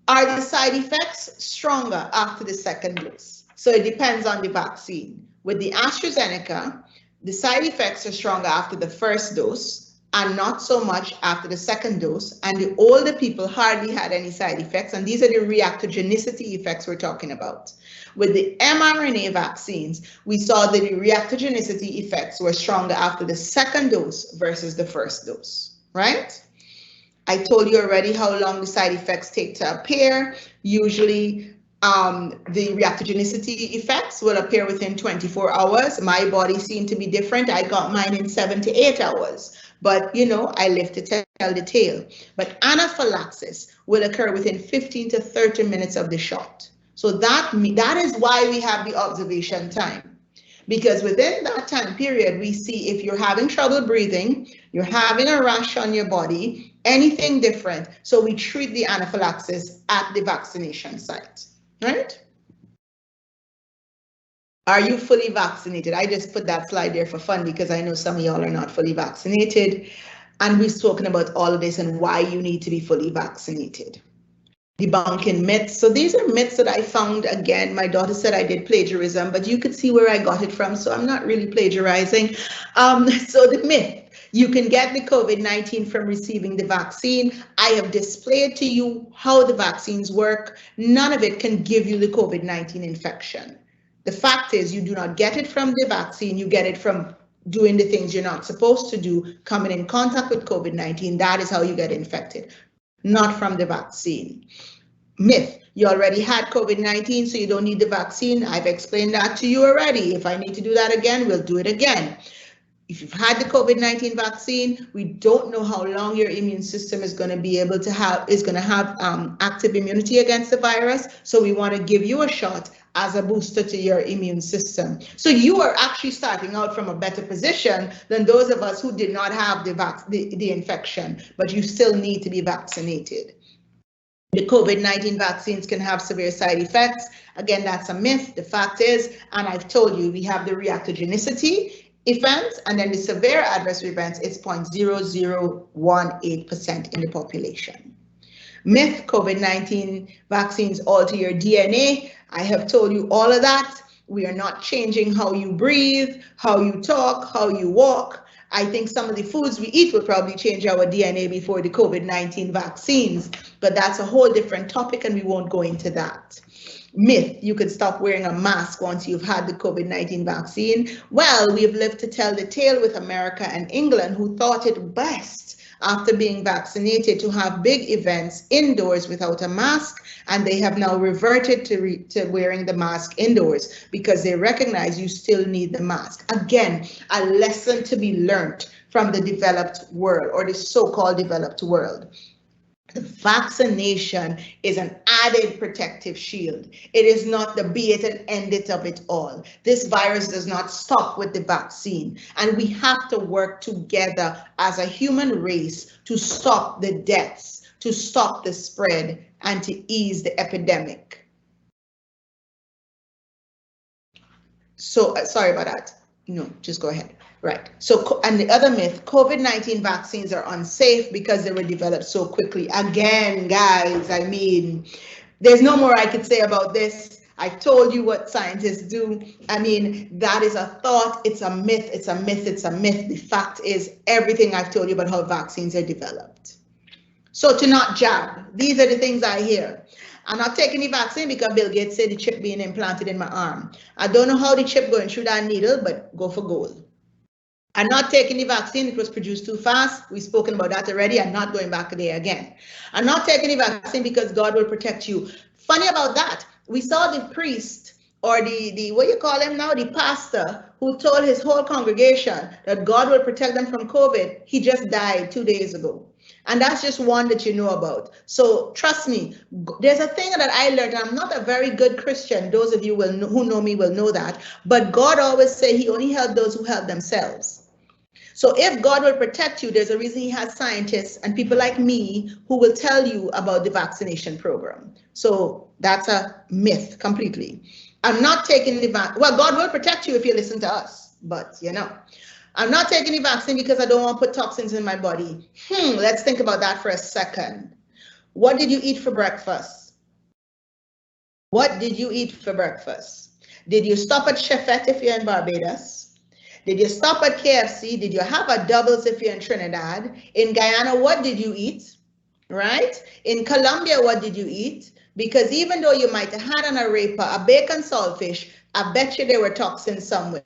Are the side effects stronger after the second dose? So it depends on the vaccine. With the AstraZeneca, the side effects are stronger after the first dose and not so much after the second dose. And the older people hardly had any side effects. And these are the reactogenicity effects we're talking about. With the mRNA vaccines, we saw that the reactogenicity effects were stronger after the second dose versus the first dose, right? I told you already how long the side effects take to appear. Usually, the reactogenicity effects will appear within 24 hours. My body seemed to be different. I got mine in 7 to 8 hours. But, you know, I live to tell the tale. But anaphylaxis will occur within 15 to 30 minutes of the shot. So that is why we have the observation time. Because within that time period, we see if you're having trouble breathing, you're having a rash on your body, anything different. So we treat the anaphylaxis at the vaccination site, right? Are you fully vaccinated? I just put that slide there for fun because I know some of y'all are not fully vaccinated. And we've spoken about all of this and why you need to be fully vaccinated. Debunking myths. So these are myths that I found. Again, my daughter said I did plagiarism, but you could see where I got it from. So I'm not really plagiarizing. So the myth. You can get the COVID-19 from receiving the vaccine. I have displayed to you how the vaccines work. None of it can give you the COVID-19 infection. The fact is you do not get it from the vaccine, you get it from doing the things you're not supposed to do, coming in contact with COVID-19. That is how you get infected, not from the vaccine. Myth, you already had COVID-19, so you don't need the vaccine. I've explained that to you already. If I need to do that again, we'll do it again. If you've had the COVID-19 vaccine, we don't know how long your immune system is going to be able to have, active immunity against the virus. So we want to give you a shot as a booster to your immune system. So you are actually starting out from a better position than those of us who did not have the infection, but you still need to be vaccinated. the COVID-19 vaccines can have severe side effects. Again, that's a myth. The fact is, and I've told you, we have the reactogenicity events, and then the severe adverse events is 0.0018% in the population. Myth, COVID-19 vaccines alter your DNA. I have told you all of that. We are not changing how you breathe, how you talk, how you walk. I think some of the foods we eat will probably change our DNA before the COVID-19 vaccines, but that's a whole different topic and we won't go into that. Myth, you could stop wearing a mask once you've had the COVID-19 vaccine. Well, we've lived to tell the tale with America and England, who thought it best after being vaccinated to have big events indoors without a mask, and they have now reverted to wearing the mask indoors because they recognize you still need the mask. Again, a lesson to be learned from the developed world, or the so-called developed world. The vaccination is an added protective shield. It is not the be it and end it of it all. This virus does not stop with the vaccine, and we have to work together as a human race to stop the deaths, to stop the spread, and to ease the epidemic. So, sorry about that. No, just go ahead. Right. So, and the other myth, COVID-19 vaccines are unsafe because they were developed so quickly. Again, guys, I mean, there's no more I could say about this. I told you what scientists do. I mean, that is a thought. It's a myth. It's a myth. It's a myth. The fact is everything I've told you about how vaccines are developed. So to not jab, these are the things I hear. I'm not taking the vaccine because Bill Gates said the chip being implanted in my arm. I don't know how the chip going through that needle, but go for gold. I'm not taking the vaccine, it was produced too fast. We've spoken about that already. I'm not going back there again. I'm not taking the vaccine because God will protect you. Funny about that, we saw the priest, or the what you call him now, the pastor, who told his whole congregation that God will protect them from COVID. He just died 2 days ago. And that's just one that you know about. So trust me, there's a thing that I learned, and I'm not a very good Christian. Those of you who know me will know that. But God always say he only helped those who help themselves. So if God will protect you, there's a reason he has scientists and people like me who will tell you about the vaccination program. So that's a myth completely. I'm not taking the vaccine. Well, God will protect you if you listen to us, but you know. I'm not taking the vaccine because I don't want to put toxins in my body. Let's think about that for a second. What did you eat for breakfast? What did you eat for breakfast? Did you stop at Chefette if you're in Barbados? Did you stop at KFC? Did you have a doubles if you're in Trinidad? In Guyana, what did you eat? Right? In Colombia, what did you eat? Because even though you might have had an arepa, a bacon saltfish, I bet you there were toxins somewhere.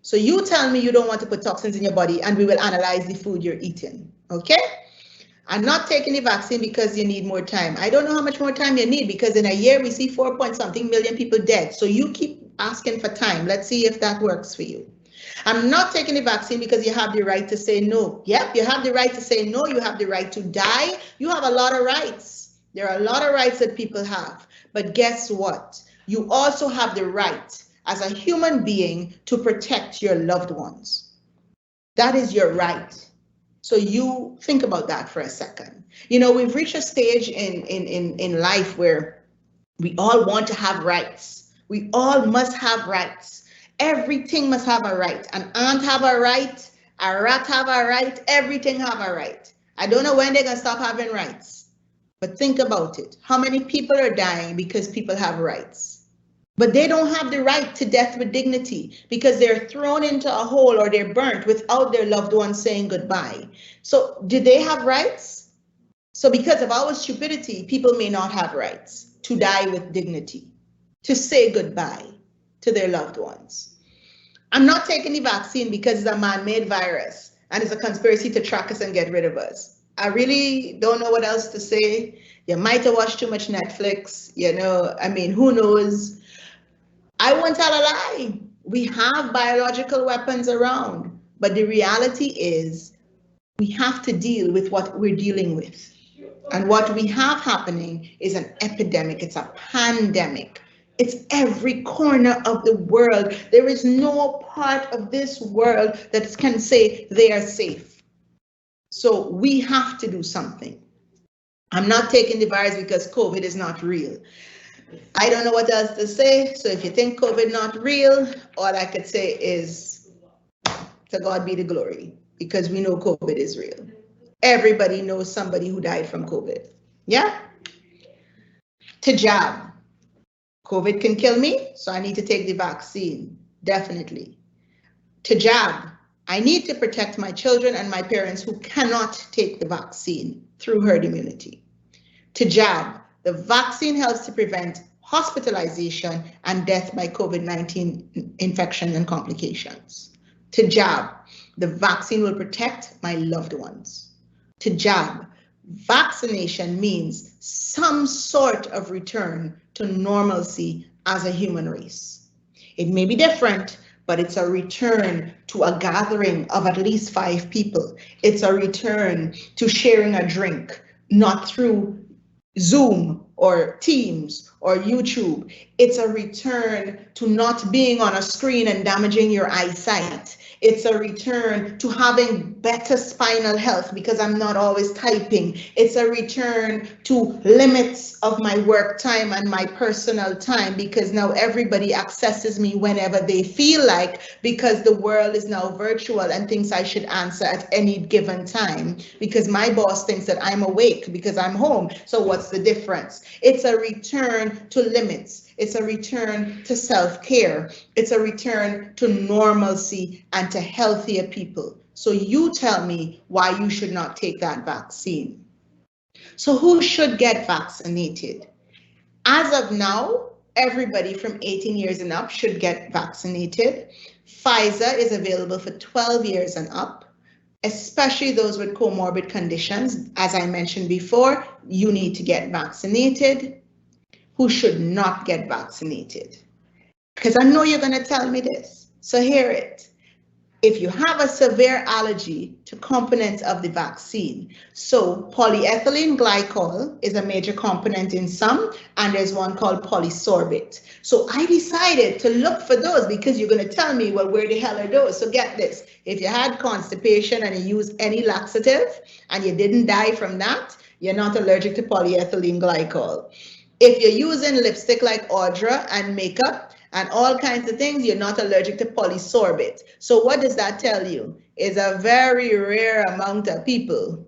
So you tell me you don't want to put toxins in your body and we will analyze the food you're eating, okay? I'm not taking the vaccine because you need more time. I don't know how much more time you need because in a year we see 4-point-something million people dead. So you keep asking for time. Let's see if that works for you. I'm not taking the vaccine because you have the right to say no. Yep, you have the right to say no. You have the right to die. You have a lot of rights. There are a lot of rights that people have. But guess what? You also have the right as a human being to protect your loved ones. That is your right. So you think about that for a second. You know, we've reached a stage in life where we all want to have rights. We all must have rights. Everything must have a right. An ant have a right, a rat have a right, everything have a right. I don't know when they're gonna stop having rights, but think about it. How many people are dying because people have rights? But they don't have the right to death with dignity because they're thrown into a hole or they're burnt without their loved ones saying goodbye. So do they have rights? So because of our stupidity, people may not have rights to die with dignity, to say goodbye to their loved ones. I'm not taking the vaccine because it's a man-made virus and it's a conspiracy to track us and get rid of us. I really don't know what else to say. You might have watched too much Netflix, you know, I mean, who knows? I won't tell a lie. We have biological weapons around, but the reality is we have to deal with what we're dealing with. And what we have happening is an epidemic. It's a pandemic. It's every corner of the world. There is no part of this world that can say they are safe. So we have to do something. I'm not taking the virus because COVID is not real. I don't know what else to say. So if you think COVID not real, all I could say is to God be the glory, because we know COVID is real. Everybody knows somebody who died from COVID. Yeah? To jab. COVID can kill me, so I need to take the vaccine. Definitely. To jab. I need to protect my children and my parents who cannot take the vaccine through herd immunity. To jab. The vaccine helps to prevent hospitalization and death by COVID-19 infection and complications. To jab. The vaccine will protect my loved ones. To jab. Vaccination means some sort of return to normalcy as a human race. It may be different, but it's a return to a gathering of at least 5 people. It's a return to sharing a drink, not through Zoom or Teams or YouTube. It's a return to not being on a screen and damaging your eyesight. It's a return to having better spinal health because I'm not always typing. It's a return to limits of my work time and my personal time, because now everybody accesses me whenever they feel like, because the world is now virtual and thinks I should answer at any given time because my boss thinks that I'm awake because I'm home. So what's the difference? It's a return to limits. It's a return to self-care. It's a return to normalcy and to healthier people. So you tell me why you should not take that vaccine. So who should get vaccinated? As of now, everybody from 18 years and up should get vaccinated. Pfizer is available for 12 years and up, especially those with comorbid conditions. As I mentioned before, you need to get vaccinated. Who should not get vaccinated? Because I know you're going to tell me this, so hear it. If you have a severe allergy to components of the vaccine, so polyethylene glycol is a major component in some, and there's one called polysorbate. So I decided to look for those because you're going to tell me, well, where the hell are those? So get this, if you had constipation and you used any laxative and you didn't die from that, you're not allergic to polyethylene glycol. If you're using lipstick like Audra and makeup and all kinds of things, you're not allergic to polysorbate. So what does that tell you? It's a very rare amount of people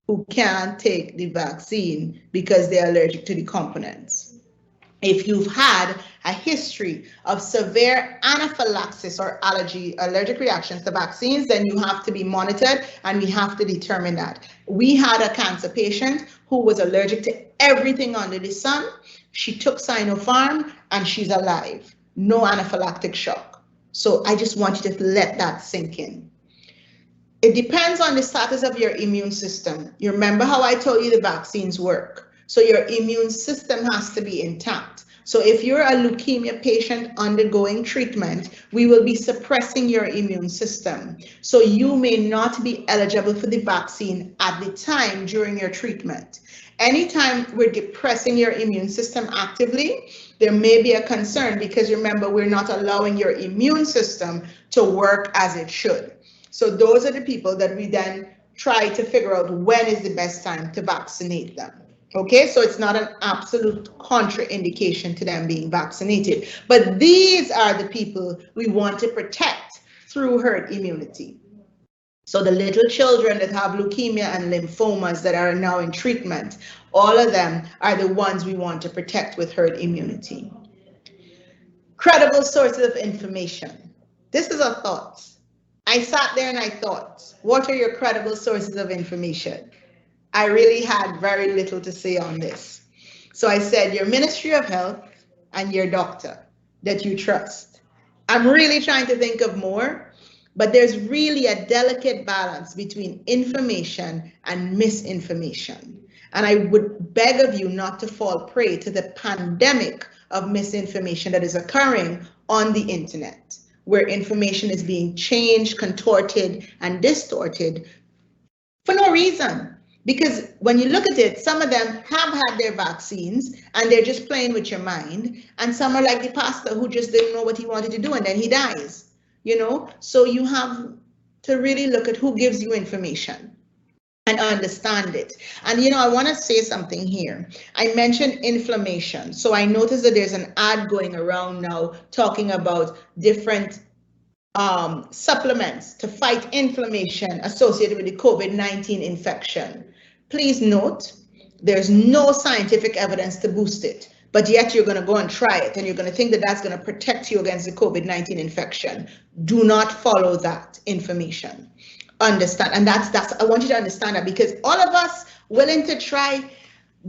who can't take the vaccine because they're allergic to the components. If you've had a history of severe anaphylaxis or allergic reactions to vaccines, then you have to be monitored and we have to determine that. We had a cancer patient who was allergic to everything under the sun. She took Sinopharm and she's alive. No anaphylactic shock. So I just want you to let that sink in. It depends on the status of your immune system. You remember how I told you the vaccines work. So your immune system has to be intact. So if you're a leukemia patient undergoing treatment, we will be suppressing your immune system. So you may not be eligible for the vaccine at the time during your treatment. Anytime we're depressing your immune system actively, there may be a concern because remember, we're not allowing your immune system to work as it should. So those are the people that we then try to figure out when is the best time to vaccinate them. Okay, so it's not an absolute contraindication to them being vaccinated, but these are the people we want to protect through herd immunity. So the little children that have leukemia and lymphomas that are now in treatment, all of them are the ones we want to protect with herd immunity. Credible sources of information. This is a thought. I sat there and I thought, what are your credible sources of information? I really had very little to say on this. So I said your Ministry of Health and your doctor that you trust. I'm really trying to think of more, but there's really a delicate balance between information and misinformation. And I would beg of you not to fall prey to the pandemic of misinformation that is occurring on the internet, where information is being changed, contorted, and distorted for no reason. Because when you look at it, some of them have had their vaccines and they're just playing with your mind. And some are like the pastor who just didn't know what he wanted to do and then he dies, you know? So you have to really look at who gives you information. and understand it. And you know, I want to say something here. I mentioned inflammation. So I noticed that there's an ad going around now talking about different supplements to fight inflammation associated with the COVID-19 infection. Please note, there's no scientific evidence to boost it, but yet you're going to go and try it and you're going to think that that's going to protect you against the COVID-19 infection. Do not follow that information. Understand, and that's I want you to understand that, because all of us willing to try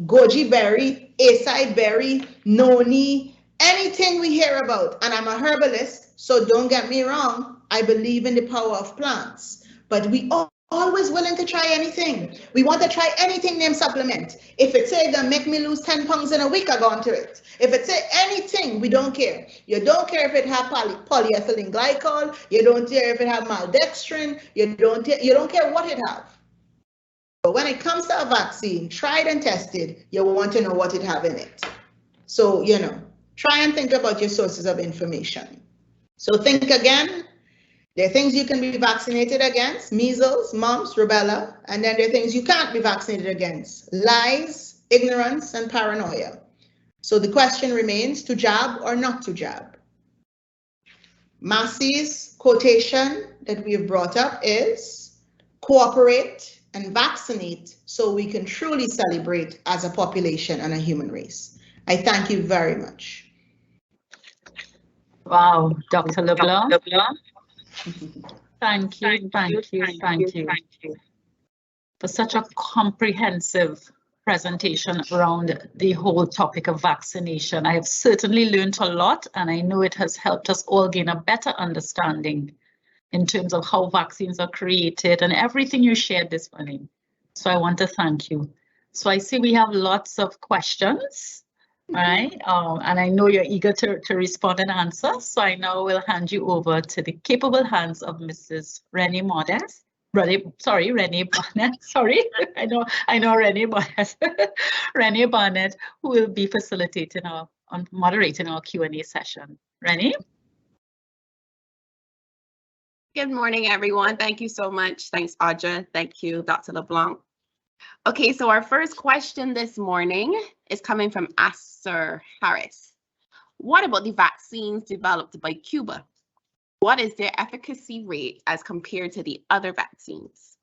goji berry, acai berry, noni, anything we hear about. And I'm a herbalist, so don't get me wrong, I believe in the power of plants, but we are always willing to try anything. We want to try anything named supplement. If it say gonna make me lose 10 pounds in a week, I go on to it. If it say anything, we don't care. You don't care if it have polyethylene glycol. You don't care if it have maltodextrin. You don't care what it have. But when it comes to a vaccine, tried and tested, you want to know what it have in it. So, you know, try and think about your sources of information. So think again. There are things you can be vaccinated against: measles, mumps, rubella, and then there are things you can't be vaccinated against: lies, ignorance, and paranoia. So the question remains, to jab or not to jab? Massey's quotation that we have brought up is cooperate and vaccinate so we can truly celebrate as a population and a human race. I thank you very much. Wow, Dr. Le Blanc. Thank you for such a comprehensive presentation around the whole topic of vaccination. I have certainly learned a lot, and I know it has helped us all gain a better understanding in terms of how vaccines are created and everything you shared this morning. So I want to thank you. So I see we have lots of questions. Right, and I know you're eager to respond and answer, so I now will hand you over to the capable hands of Mrs. Renee Modest. Renee Barnett. Sorry, I know Renee Barnett. Renee Barnett, who will be facilitating moderating our Q&A session. Renee. Good morning, everyone. Thank you so much. Thanks, Audra. Thank you, Dr. LeBlanc. Okay, so our first question this morning is coming from Asser Harris. What about the vaccines developed by Cuba? What is their efficacy rate as compared to the other vaccines?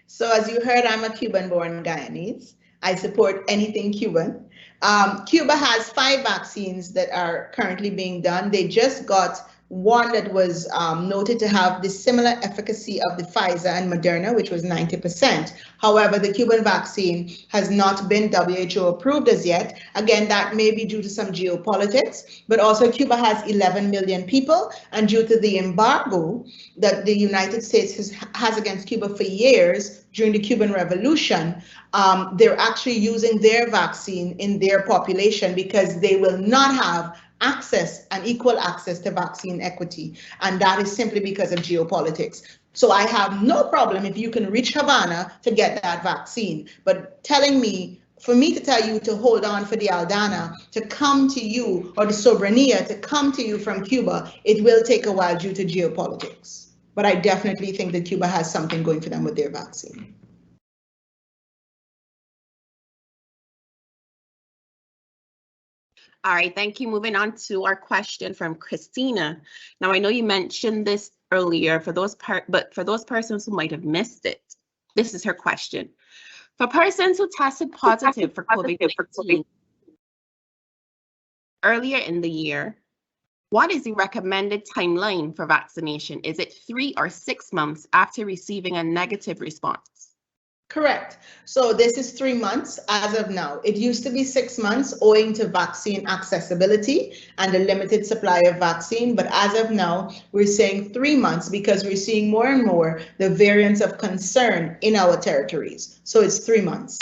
So as you heard, I'm a Cuban-born Guyanese. I support anything Cuban. Cuba has 5 vaccines that are currently being done. They just got one that was noted to have the similar efficacy of the Pfizer and Moderna, which was 90%. However, the Cuban vaccine has not been WHO approved as yet. Again, that may be due to some geopolitics, but also Cuba has 11 million people, and due to the embargo that the United States has against Cuba for years during the Cuban Revolution, they're actually using their vaccine in their population because they will not have access and equal access to vaccine equity. And that is simply because of geopolitics. So I have no problem if you can reach Havana to get that vaccine, but for me to tell you to hold on for the Aldana to come to you, or the Sobrania to come to you from Cuba, it will take a while due to geopolitics. But I definitely think that Cuba has something going for them with their vaccine. All right, thank you. Moving on to our question from Christina. Now, I know you mentioned this earlier, but for those persons who might have missed it, this is her question. For persons who tested positive for COVID-19 earlier in the year, what is the recommended timeline for vaccination? Is it 3 or 6 months after receiving a negative response? Correct. So this is 3 months as of now. It used to be 6 months owing to vaccine accessibility and a limited supply of vaccine. But as of now, we're saying 3 months because we're seeing more and more the variants of concern in our territories. So it's 3 months.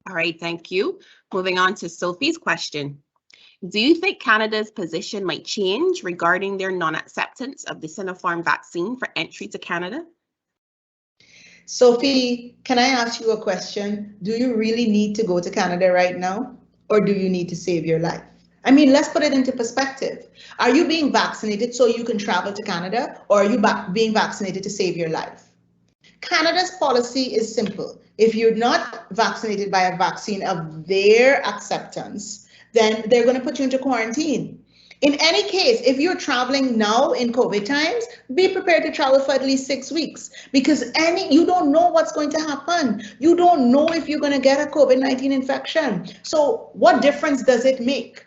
All right, thank you. Moving on to Sophie's question. Do you think Canada's position might change regarding their non-acceptance of the Sinopharm vaccine for entry to Canada? Sophie, can I ask you a question? Do you really need to go to Canada right now, or do you need to save your life? I mean, let's put it into perspective. Are you being vaccinated so you can travel to Canada, or are you being vaccinated to save your life? Canada's policy is simple. If you're not vaccinated by a vaccine of their acceptance, then they're going to put you into quarantine. In any case, if you're traveling now in COVID times, be prepared to travel for at least 6 weeks, because you don't know what's going to happen. You don't know if you're going to get a COVID-19 infection. So what difference does it make?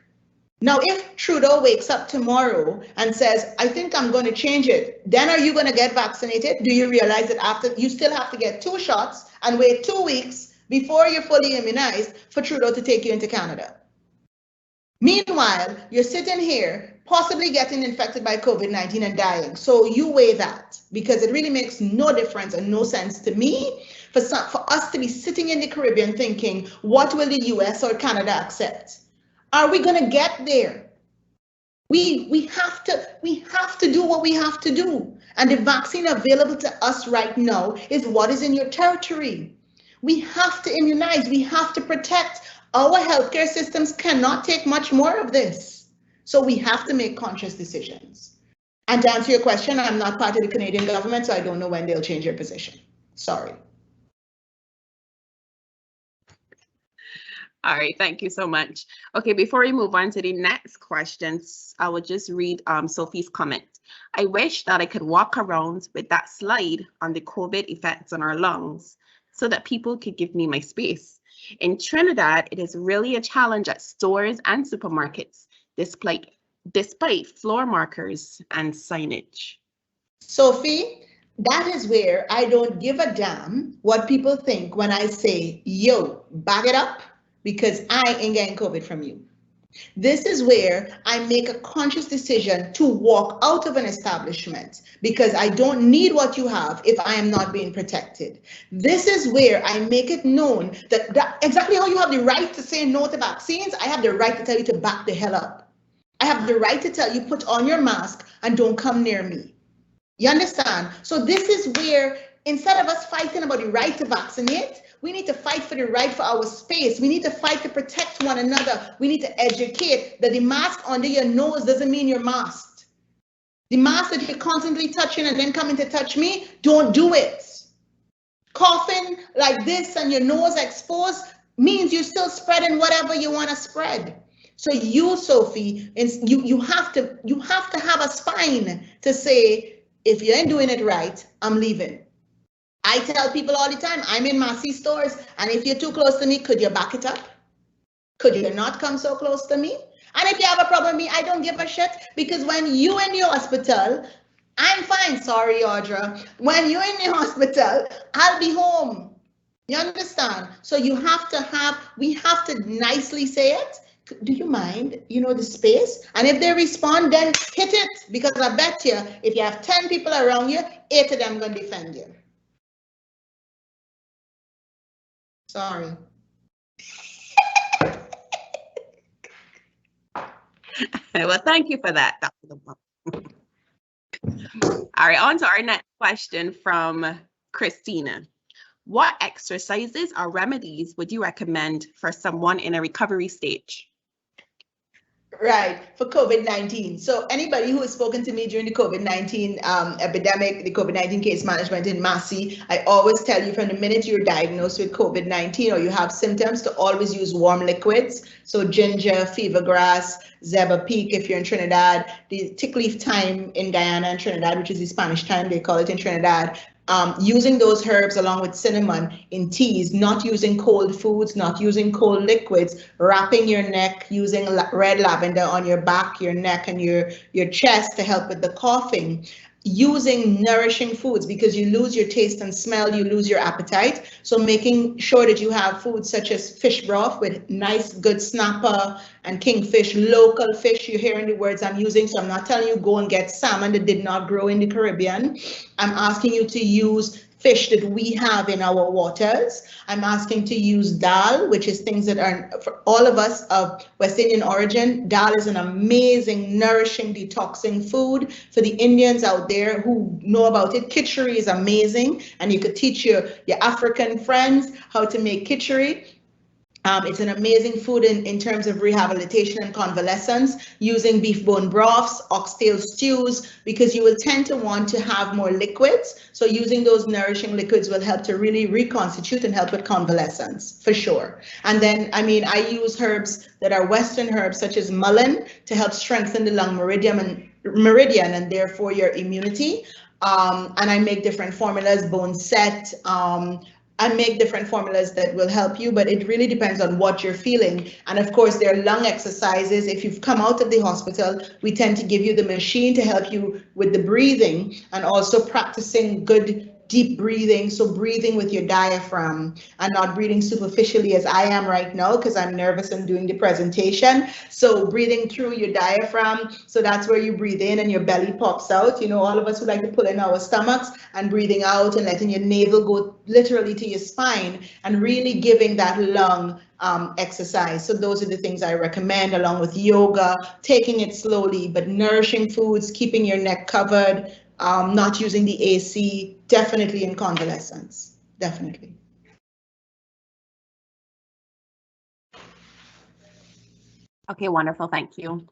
Now, if Trudeau wakes up tomorrow and says, I think I'm going to change it, then are you going to get vaccinated? Do you realize that after you still have to get 2 shots and wait 2 weeks before you're fully immunized for Trudeau to take you into Canada? Meanwhile, you're sitting here possibly getting infected by COVID-19 and dying. So you weigh that, because it really makes no difference and no sense to me for us to be sitting in the Caribbean thinking, what will the US or Canada accept? Are we going to get there? We have to do what we have to do. And the vaccine available to us right now is what is in your territory. We have to immunize. We have to protect. Our healthcare systems cannot take much more of this. So we have to make conscious decisions. And to answer your question, I'm not part of the Canadian government, so I don't know when they'll change their position. Sorry. All right, thank you so much. Okay, before we move on to the next questions, I will just read Sophie's comment. I wish that I could walk around with that slide on the COVID effects on our lungs so that people could give me my space. In Trinidad, it is really a challenge at stores and supermarkets, despite floor markers and signage. Sophie, that is where I don't give a damn what people think when I say, yo, back it up, because I ain't getting COVID from you. This is where I make a conscious decision to walk out of an establishment because I don't need what you have if I am not being protected. This is where I make it known that exactly how you have the right to say no to vaccines, I have the right to tell you to back the hell up. I have the right to tell you put on your mask and don't come near me. You understand? So this is where instead of us fighting about the right to vaccinate, we need to fight for the right for our space. We need to fight to protect one another. We need to educate that the mask under your nose doesn't mean you're masked. The mask that you're constantly touching and then coming to touch me, don't do it. Coughing like this and your nose exposed means you're still spreading whatever you want to spread. So you, Sophie, you have to have a spine to say, if you ain't doing it right, I'm leaving. I tell people all the time, I'm in Massy stores, and if you're too close to me, could you back it up? Could you not come so close to me? And if you have a problem with me, I don't give a shit, because when you in the hospital, I'm fine, sorry, Audra. When you're in the hospital, I'll be home. You understand? So we have to nicely say it. Do you mind, the space? And if they respond, then hit it, because I bet you, if you have 10 people around you, 8 of them gonna defend you. Sorry. Well, thank you for that. All right, on to our next question from Christina. What exercises or remedies would you recommend for someone in a recovery stage? Right, for COVID-19. So anybody who has spoken to me during the COVID-19 epidemic, the COVID-19 case management in Massy, I always tell you from the minute you're diagnosed with COVID-19 or you have symptoms to always use warm liquids. So ginger, fever grass, zebra peak if you're in Trinidad, the tick leaf thyme in Guyana and Trinidad, which is the Spanish thyme, they call it in Trinidad. Using those herbs along with cinnamon in teas, not using cold foods, not using cold liquids, wrapping your neck, using red lavender on your back, your neck, and your chest to help with the coughing. Using nourishing foods, because you lose your taste and smell, you lose your appetite. So making sure that you have foods such as fish broth with nice, good snapper and kingfish, local fish. You're hearing the words I'm using, so I'm not telling you go and get salmon that did not grow in the Caribbean. I'm asking you to use fish that we have in our waters. I'm asking to use dal, which is things that are, for all of us of West Indian origin, dal is an amazing, nourishing, detoxing food. For the Indians out there who know about it, khichdi is amazing, and you could teach your African friends how to make khichdi. It's an amazing food in terms of rehabilitation and convalescence, using beef bone broths, oxtail stews, because you will tend to want to have more liquids. So using those nourishing liquids will help to really reconstitute and help with convalescence, for sure. And then, I mean, I use herbs that are Western herbs, such as mullein, to help strengthen the lung meridian and therefore your immunity. And I make different formulas, bone set, I make different formulas that will help you, but it really depends on what you're feeling. And of course, there are lung exercises. If you've come out of the hospital, we tend to give you the machine to help you with the breathing, and also practicing good deep breathing. So breathing with your diaphragm and not breathing superficially as I am right now, because I'm nervous and doing the presentation. So breathing through your diaphragm. So that's where you breathe in and your belly pops out. You know, all of us who like to pull in our stomachs, and breathing out and letting your navel go literally to your spine, and really giving that lung exercise. So those are the things I recommend, along with yoga, taking it slowly, but nourishing foods, keeping your neck covered, not using the AC, definitely in convalescence, definitely. Okay, wonderful, thank you.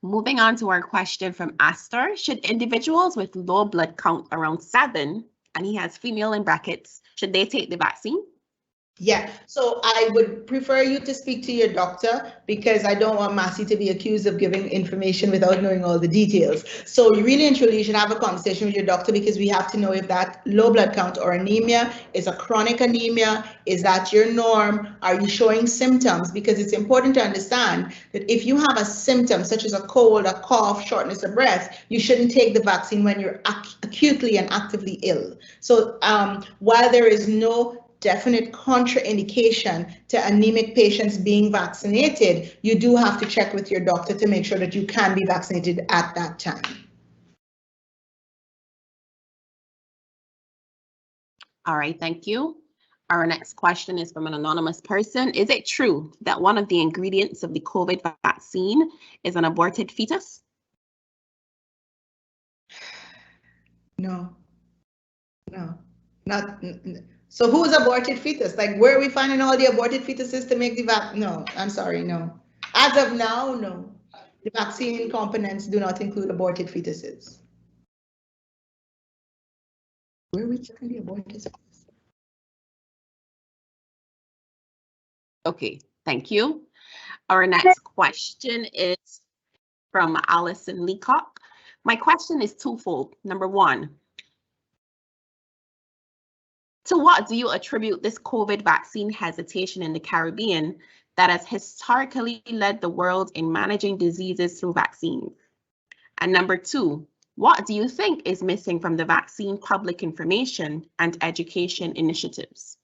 Moving on to our question from Astor. Should individuals with low blood count around 7, and he has female in brackets, should they take the vaccine? Yeah, so I would prefer you to speak to your doctor, because I don't want Massey to be accused of giving information without knowing all the details. So you really and truly should have a conversation with your doctor, because we have to know if that low blood count or anemia is a chronic anemia. Is that your norm? Are you showing symptoms? Because it's important to understand that if you have a symptom such as a cold, a cough, shortness of breath, you shouldn't take the vaccine when you're acutely and actively ill. So while there is no definite contraindication to anemic patients being vaccinated, you do have to check with your doctor to make sure that you can be vaccinated at that time. All right, thank you. Our next question is from an anonymous person. Is it true that one of the ingredients of the COVID vaccine is an aborted fetus? No, not. So who's aborted fetus? Like, where are we finding all the aborted fetuses to make the vaccine? No, I'm sorry, no. As of now, no. The vaccine components do not include aborted fetuses. Where are we checking the aborted fetuses? Okay, thank you. Our next question is from Allison Leacock. My question is twofold. Number one, to what do you attribute this COVID vaccine hesitation in the Caribbean that has historically led the world in managing diseases through vaccines? And number two, what do you think is missing from the vaccine public information and education initiatives?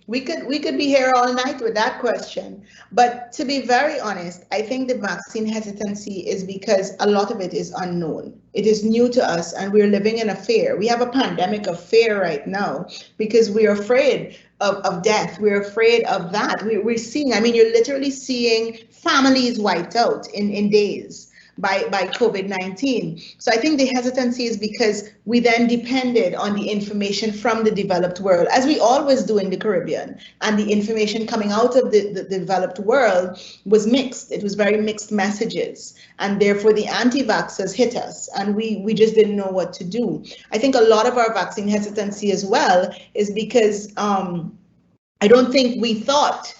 We could be here all night with that question. But to be very honest, I think the vaccine hesitancy is because a lot of it is unknown. It is new to us, and we're living in a fear. We have a pandemic of fear right now because we're afraid of death. We're afraid of that. We're seeing, I mean, you're literally seeing families wiped out in days by COVID-19. So I think the hesitancy is because we then depended on the information from the developed world, as we always do in the Caribbean. And the information coming out of the developed world was mixed. It was very mixed messages. And therefore the anti-vaxxers hit us, and we just didn't know what to do. I think a lot of our vaccine hesitancy as well is because I don't think we thought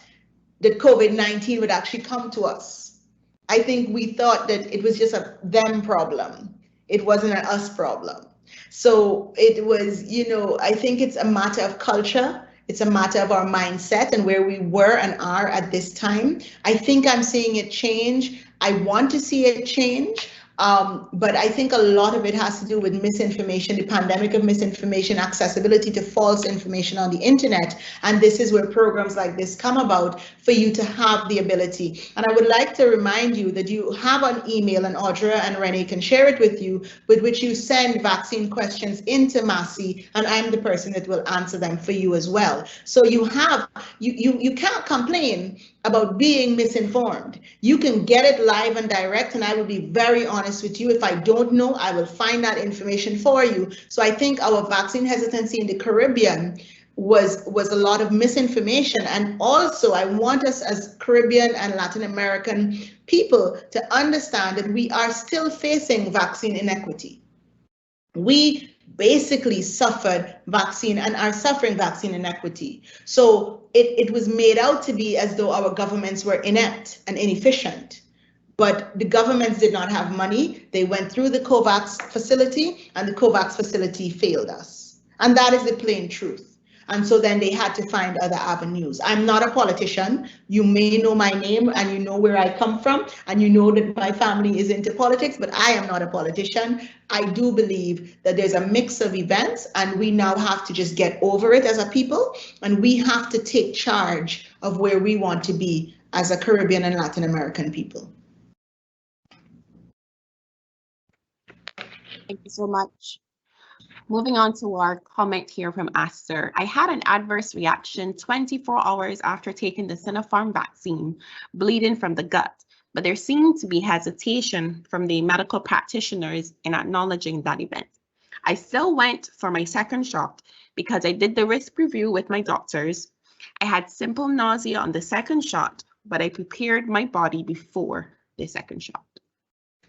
that COVID-19 would actually come to us. I think we thought that it was just a them problem. It wasn't an us problem. So it was, you know, I think it's a matter of culture. It's a matter of our mindset and where we were and are at this time. I think I'm seeing it change. I want to see it change. But I think a lot of it has to do with misinformation, the pandemic of misinformation, accessibility to false information on the internet. And this is where programs like this come about, for you to have the ability. And I would like to remind you that you have an email, and Audra and Renee can share it with you, with which you send vaccine questions into Massey, and I'm the person that will answer them for you as well. So you have, you can't complain about being misinformed. You can get it live and direct, and I will be very honest with you. If I don't know, I will find that information for you. So I think our vaccine hesitancy in the Caribbean was a lot of misinformation. And also, I want us as Caribbean and Latin American people to understand that we are still facing vaccine inequity. We basically suffered vaccine and are suffering vaccine inequity. So it was made out to be as though our governments were inept and inefficient. But the governments did not have money. They went through the COVAX facility, and the COVAX facility failed us. And that is the plain truth. And so then they had to find other avenues. I'm not a politician. You may know my name and you know where I come from, and you know that my family is into politics, but I am not a politician. I do believe that there's a mix of events, and we now have to just get over it as a people, and we have to take charge of where we want to be as a Caribbean and Latin American people. Thank you so much. Moving on to our comment here from Aster. I had an adverse reaction 24 hours after taking the Sinopharm vaccine, bleeding from the gut, but there seemed to be hesitation from the medical practitioners in acknowledging that event. I still went for my second shot because I did the risk review with my doctors. I had simple nausea on the second shot, but I prepared my body before the second shot.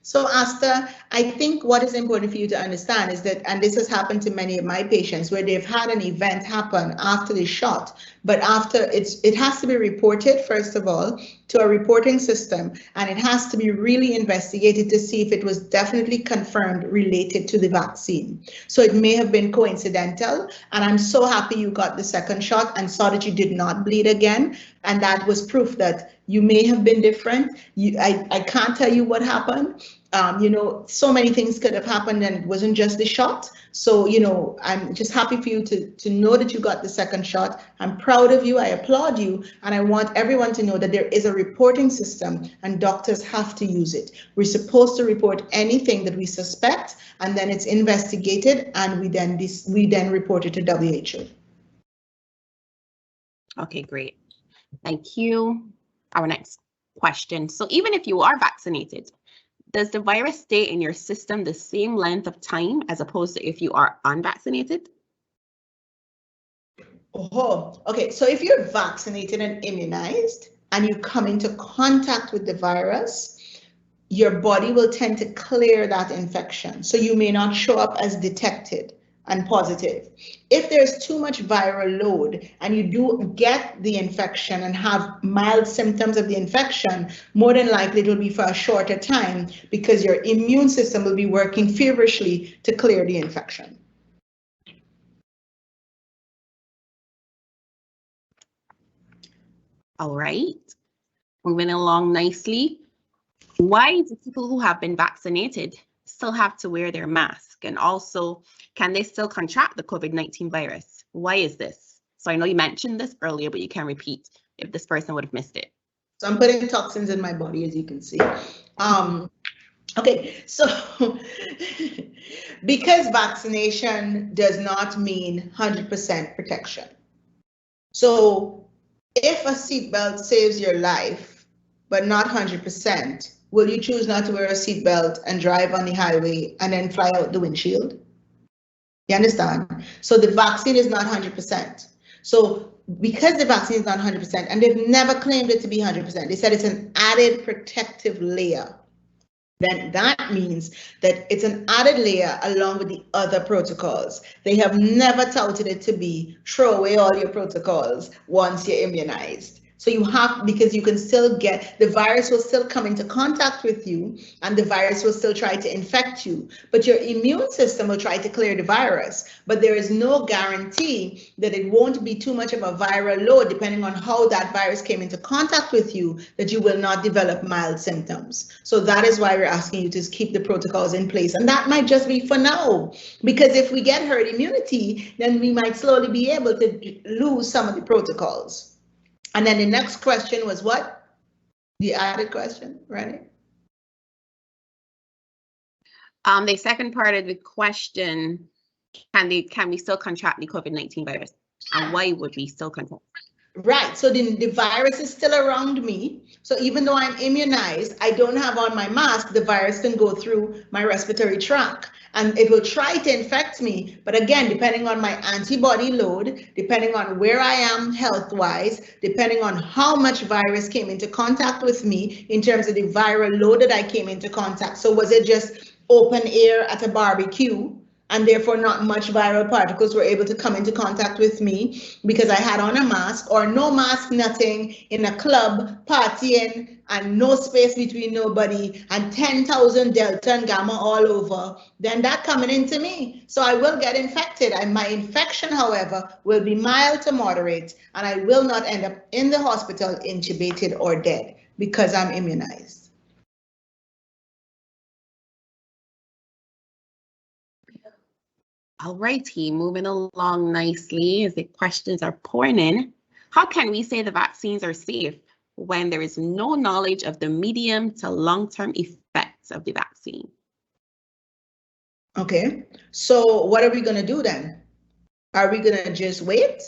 So Asta, I think what is important for you to understand is that, and this has happened to many of my patients, where they've had an event happen after the shot, but after it has to be reported, first of all, to a reporting system, and it has to be really investigated to see if it was definitely confirmed related to the vaccine. So it may have been coincidental, and I'm so happy you got the second shot and saw that you did not bleed again, and that was proof that you may have been different. I can't tell you what happened. You know, so many things could have happened, and it wasn't just the shot. So, you know, I'm just happy for you to know that you got the second shot. I'm proud of you. I applaud you. And I want everyone to know that there is a reporting system and doctors have to use it. We're supposed to report anything that we suspect, and then it's investigated, and we then report it to WHO. Okay, great. Thank you. Our next question. So even if you are vaccinated, does the virus stay in your system the same length of time as opposed to if you are unvaccinated? Oh, okay. So if you're vaccinated and immunized and you come into contact with the virus, your body will tend to clear that infection. So you may not show up as detected and positive. If there's too much viral load and you do get the infection and have mild symptoms of the infection, more than likely it will be for a shorter time because your immune system will be working feverishly to clear the infection. All right, moving along nicely. Why do people who have been vaccinated still have to wear their mask? And also, can they still contract the COVID-19 virus? Why is this? So I know you mentioned this earlier, but you can repeat if this person would have missed it. So I'm putting toxins in my body, as you can see. Okay, so because vaccination does not mean 100% protection. So if a seatbelt saves your life, but not 100%, will you choose not to wear a seatbelt and drive on the highway and then fly out the windshield? You understand? So the vaccine is not 100%. So because the vaccine is not 100%, and they've never claimed it to be 100%, they said it's an added protective layer. Then that means that it's an added layer along with the other protocols. They have never touted it to be throw away all your protocols once you're immunized. So you have, because you can still get, the virus will still come into contact with you and the virus will still try to infect you, but your immune system will try to clear the virus. But there is no guarantee that it won't be too much of a viral load depending on how that virus came into contact with you, that you will not develop mild symptoms. So that is why we're asking you to keep the protocols in place. And that might just be for now, because if we get herd immunity, then we might slowly be able to lose some of the protocols. And then the next question was what? The added question, right? The second part of the question, can we still contract the COVID-19 virus? And why would we still contract? Right, so the virus is still around me. So even though I'm immunized, I don't have on my mask, the virus can go through my respiratory tract and it will try to infect me. But again, depending on my antibody load, depending on where I am health-wise, depending on how much virus came into contact with me in terms of the viral load that I came into contact. So was it just open air at a barbecue, and therefore not much viral particles were able to come into contact with me because I had on a mask, or no mask, nothing, in a club partying and no space between nobody and 10,000 Delta and Gamma all over, then that coming into me. So I will get infected, and my infection, however, will be mild to moderate, and I will not end up in the hospital intubated or dead because I'm immunized. All righty, moving along nicely as the questions are pouring in. How can we say the vaccines are safe when there is no knowledge of the medium to long-term effects of the vaccine? Okay, so what are we going to do then? Are we going to just wait?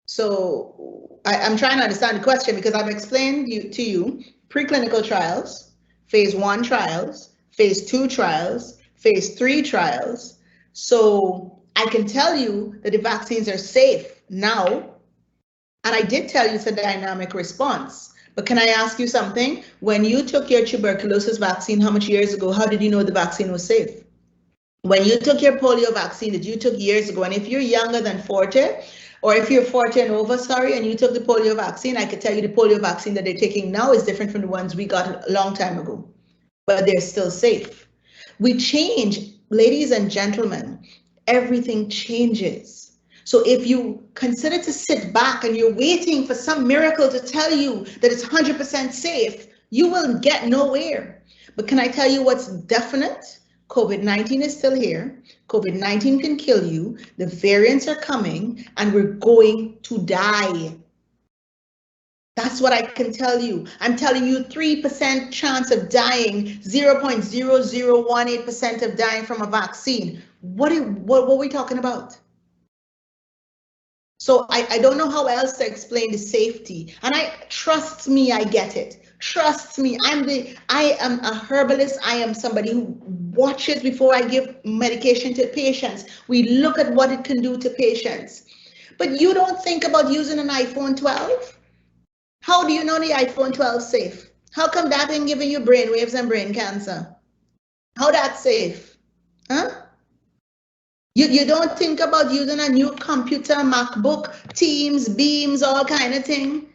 So I'm trying to understand the question because I've explained to you preclinical trials, phase 1 trials, phase 2 trials, phase 3 trials. So I can tell you that the vaccines are safe now. And I did tell you it's a dynamic response. But can I ask you something? When you took your tuberculosis vaccine, how much years ago, how did you know the vaccine was safe? When you took your polio vaccine that you took years ago, and if you're younger than 40, or if you're 40 and over, sorry, and you took the polio vaccine, I could tell you the polio vaccine that they're taking now is different from the ones we got a long time ago, but they're still safe. We change, ladies and gentlemen, everything changes. So if you consider to sit back and you're waiting for some miracle to tell you that it's 100% safe, you will get nowhere. But can I tell you what's definite? COVID-19 is still here. COVID-19 can kill you. The variants are coming and we're going to die. That's what I can tell you. I'm telling you 3% chance of dying, 0.0018% of dying from a vaccine. What are we talking about? So I don't know how else to explain the safety. And trust me, I get it. Trust me, I am a herbalist. I am somebody who watches before I give medication to patients. We look at what it can do to patients. But you don't think about using an iPhone 12? How do you know the iPhone 12 is safe? How come that ain't giving you brain waves and brain cancer? How that's safe? Huh? You don't think about using a new computer, MacBook, Teams, Beams, all kind of thing.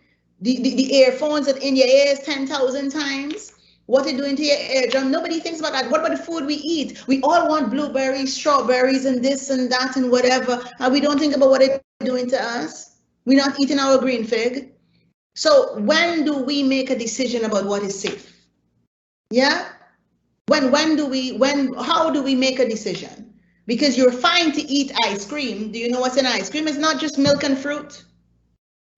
The earphones that in your ears 10,000 times. What are you doing to your eardrum? Nobody thinks about that. What about the food we eat? We all want blueberries, strawberries, and this and that and whatever. And we don't think about what it's doing to us. We're not eating our green fig. So when do we make a decision about what is safe? Yeah? How do we make a decision? Because you're fine to eat ice cream. Do you know what's in ice cream? It's not just milk and fruit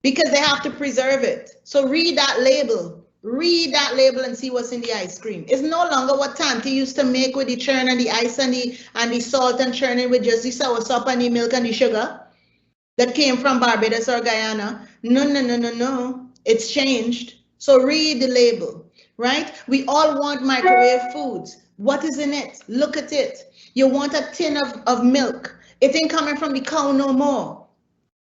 because they have to preserve it. So read that label. Read that label and see what's in the ice cream. It's no longer what Tante used to make with the churn and the ice and the salt and churning with just the soursop and the milk and the sugar that came from Barbados or Guyana. No. It's changed. So read the label, right? We all want microwave foods. What is in it? Look at it. You want a tin of milk. It ain't coming from the cow no more.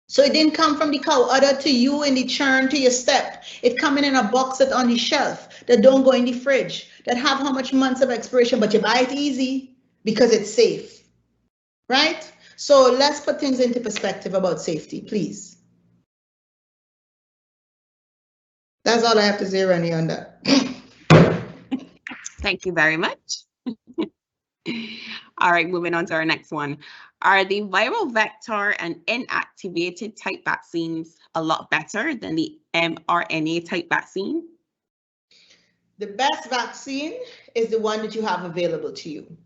So it didn't come from the cow, other to you in the churn to your step. It coming in a box that on the shelf that don't go in the fridge, that have how much months of expiration, but you buy it easy because it's safe, right? So let's put things into perspective about safety, please. That's all I have to say, Rani, on that. Thank you very much. All right, moving on to our next one. Are the viral vector and inactivated type vaccines a lot better than the mRNA type vaccine? The best vaccine is the one that you have available to you,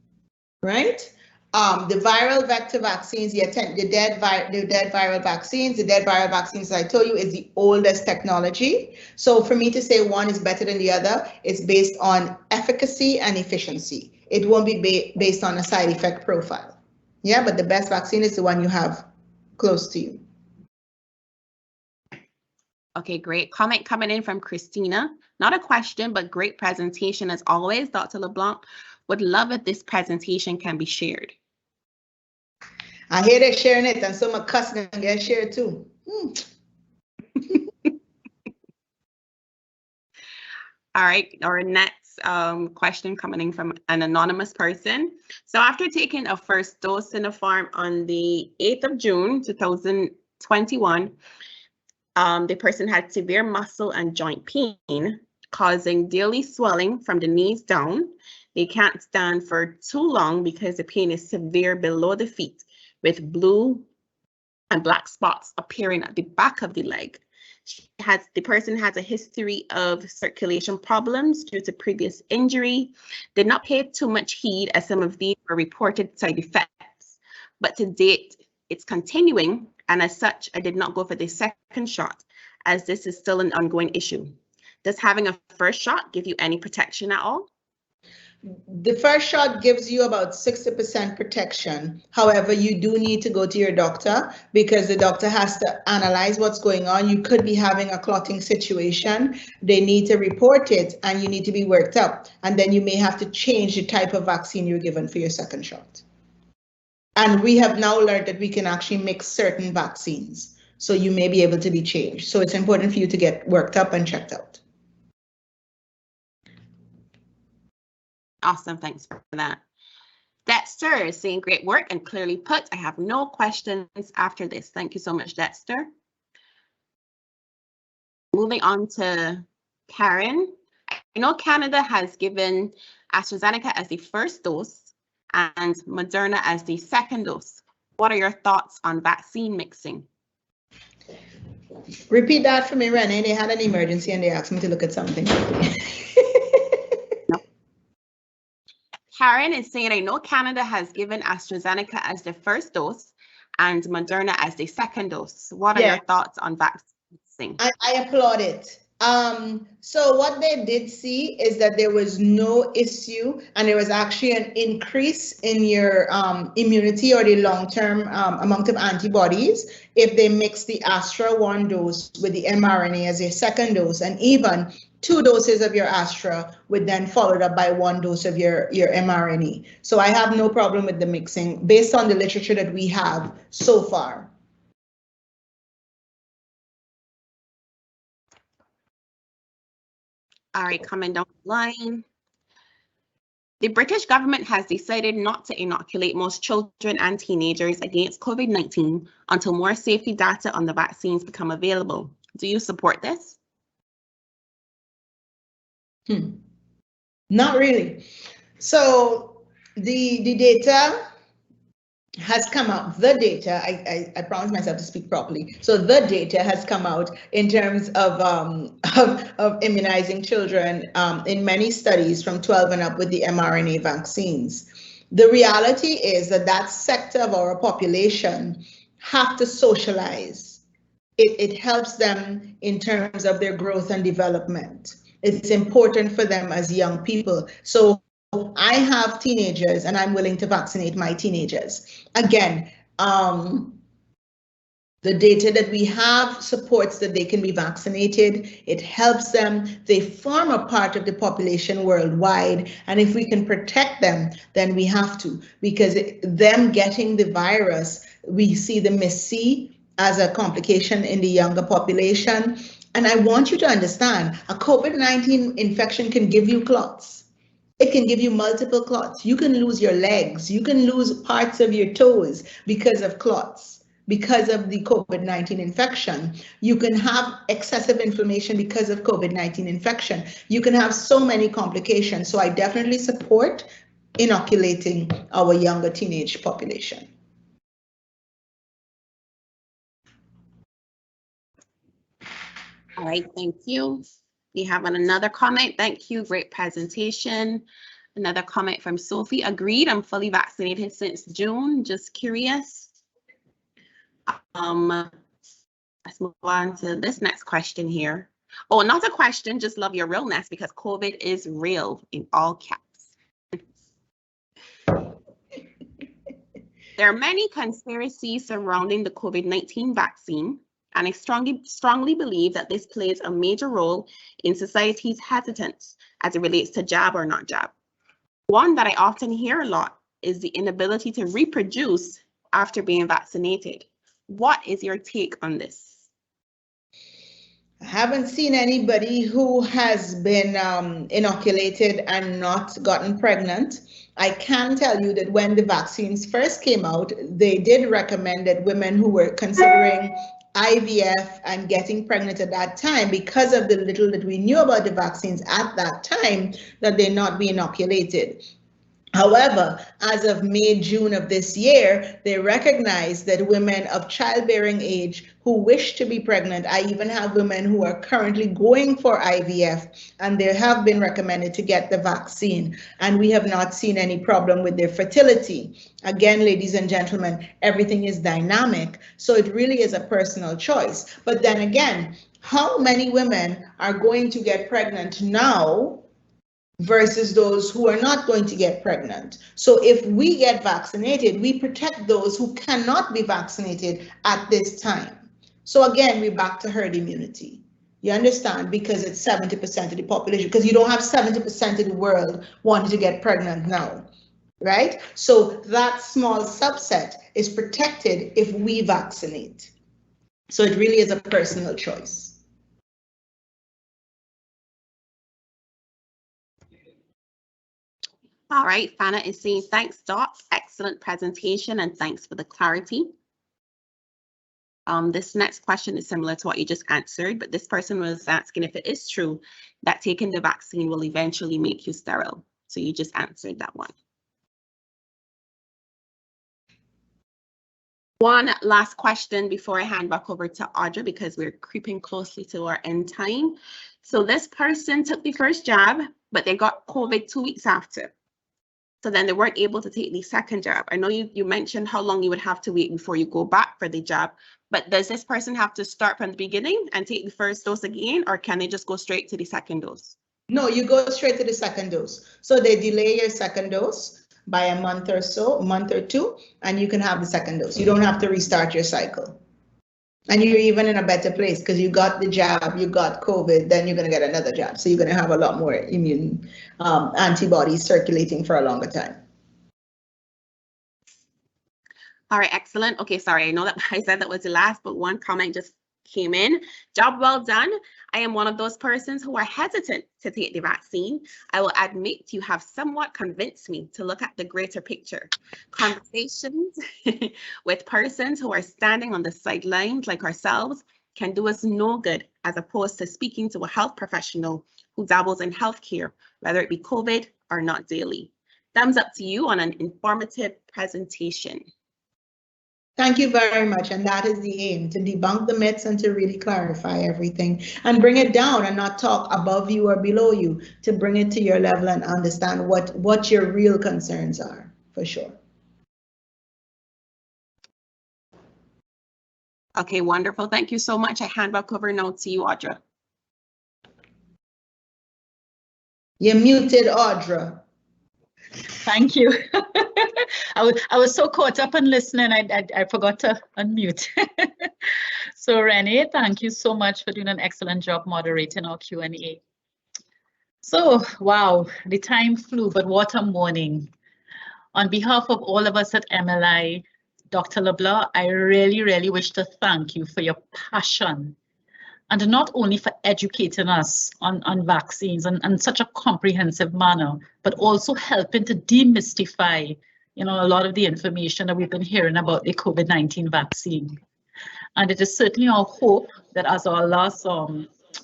right? The viral vector vaccines, the dead viral vaccines, I told you, is the oldest technology. So for me to say one is better than the other, it's based on efficacy and efficiency. It won't be based on a side effect profile. Yeah, but the best vaccine is the one you have close to you. Okay, great. Comment coming in from Christina. Not a question, but great presentation as always, Dr. LeBlanc. Would love if this presentation can be shared. I hear they're sharing it, and so my cousin can get shared too. All right, our next question coming in from an anonymous person. So after taking a first dose in the farm on the 8th of June, 2021, the person had severe muscle and joint pain, causing daily swelling from the knees down. They can't stand for too long because the pain is severe below the feet, with blue and black spots appearing at the back of the leg. The person has a history of circulation problems due to previous injury, did not pay too much heed as some of these were reported side effects, but to date, it's continuing, and as such, I did not go for the second shot, as this is still an ongoing issue. Does having a first shot give you any protection at all? The first shot gives you about 60% protection. However, you do need to go to your doctor because the doctor has to analyze what's going on. You could be having a clotting situation. They need to report it and you need to be worked up. And then you may have to change the type of vaccine you're given for your second shot. And we have now learned that we can actually mix certain vaccines. So you may be able to be changed. So it's important for you to get worked up and checked out. Awesome, thanks for that. Dexter is saying great work and clearly put. I have no questions after this. Thank you so much, Dexter. Moving on to Karen. I know Canada has given AstraZeneca as the first dose and Moderna as the second dose. What are your thoughts on vaccine mixing? Repeat that for me, Renee. They had an emergency and they asked me to look at something. No. Karen is saying, I know Canada has given AstraZeneca as the first dose and Moderna as the second dose. What are your thoughts on vaccine mixing? I applaud it. So what they did see is that there was no issue and there was actually an increase in your immunity or the long-term amount of antibodies if they mix the Astra 1 dose with the mRNA as a second dose, and even 2 doses of your Astra would then followed up by 1 dose of your mRNA. So I have no problem with the mixing based on the literature that we have so far. All right, coming down the line. The British government has decided not to inoculate most children and teenagers against COVID-19 until more safety data on the vaccines become available. Do you support this? Not really. So the data has come out, the data, I promised myself to speak properly. So the data has come out in terms of immunizing children in many studies from 12 and up with the mRNA vaccines. The reality is that that sector of our population have to socialize. It helps them in terms of their growth and development. It's important for them as young people. So I have teenagers and I'm willing to vaccinate my teenagers. Again, the data that we have supports that they can be vaccinated. It helps them. They form a part of the population worldwide. And if we can protect them, then we have to, because them getting the virus, we see the MIS-C as a complication in the younger population. And I want you to understand, a COVID-19 infection can give you clots. It can give you multiple clots. You can lose your legs. You can lose parts of your toes because of clots, because of the COVID-19 infection. You can have excessive inflammation because of COVID-19 infection. You can have so many complications. So I definitely support inoculating our younger teenage population. All right, thank you. We have another comment. Thank you, great presentation. Another comment from Sophie. Agreed, I'm fully vaccinated since June. Just curious. Let's move on to this next question here. Oh, not a question, just love your realness because COVID is real in all caps. There are many conspiracies surrounding the COVID-19 vaccine, and I strongly believe that this plays a major role in society's hesitance as it relates to jab or not jab. One that I often hear a lot is the inability to reproduce after being vaccinated. What is your take on this? I haven't seen anybody who has been inoculated and not gotten pregnant. I can tell you that when the vaccines first came out, they did recommend that women who were considering IVF and getting pregnant at that time, because of the little that we knew about the vaccines at that time, that they not be inoculated. However, as of May, June of this year, they recognize that women of childbearing age who wish to be pregnant, I even have women who are currently going for IVF, and they have been recommended to get the vaccine, and we have not seen any problem with their fertility. Again, ladies and gentlemen, everything is dynamic, so it really is a personal choice. But then again, how many women are going to get pregnant now versus those who are not going to get pregnant? So if we get vaccinated, we protect those who cannot be vaccinated at this time. So again, we're back to herd immunity. You understand? Because it's 70% of the population, because you don't have 70% of the world wanting to get pregnant now, right? So that small subset is protected if we vaccinate. So it really is a personal choice. All right, Fana is saying, thanks, Dot. Excellent presentation and thanks for the clarity. This next question is similar to what you just answered, but this person was asking if it is true that taking the vaccine will eventually make you sterile. So you just answered that one. One last question before I hand back over to Audra, because we're creeping closely to our end time. So this person took the first jab, but they got COVID 2 weeks after. So then they weren't able to take the second jab. I know you mentioned how long you would have to wait before you go back for the jab, but does this person have to start from the beginning and take the first dose again, or can they just go straight to the second dose? No, you go straight to the second dose. So they delay your second dose by a month or so, a month or two, and you can have the second dose. You don't have to restart your cycle. And you're even in a better place because you got the jab, you got COVID, then you're going to get another jab. So you're going to have a lot more immune antibodies circulating for a longer time. All right, excellent. Okay, sorry, I know that I said that was the last, but one comment just came in. Job well done. I am one of those persons who are hesitant to take the vaccine. I will admit you have somewhat convinced me to look at the greater picture. Conversations with persons who are standing on the sidelines like ourselves can do us no good, as opposed to speaking to a health professional who dabbles in healthcare, whether it be COVID or not daily. Thumbs up to you on an informative presentation. Thank you very much. And that is the aim, to debunk the myths and to really clarify everything and bring it down and not talk above you or below you, to bring it to your level and understand what your real concerns are, for sure. Okay, wonderful. Thank you so much. I hand back over now to you, Audra. You're muted, Audra. Thank you. I was so caught up in listening, I forgot to unmute. So Renee, thank you so much for doing an excellent job moderating our Q&A. So, wow, the time flew, but what a morning. On behalf of all of us at MLI, Dr. Le Blanc, I really wish to thank you for your passion, and not only for educating us on vaccines in such a comprehensive manner, but also helping to demystify, a lot of the information that we've been hearing about the COVID-19 vaccine. And it is certainly our hope that, as our last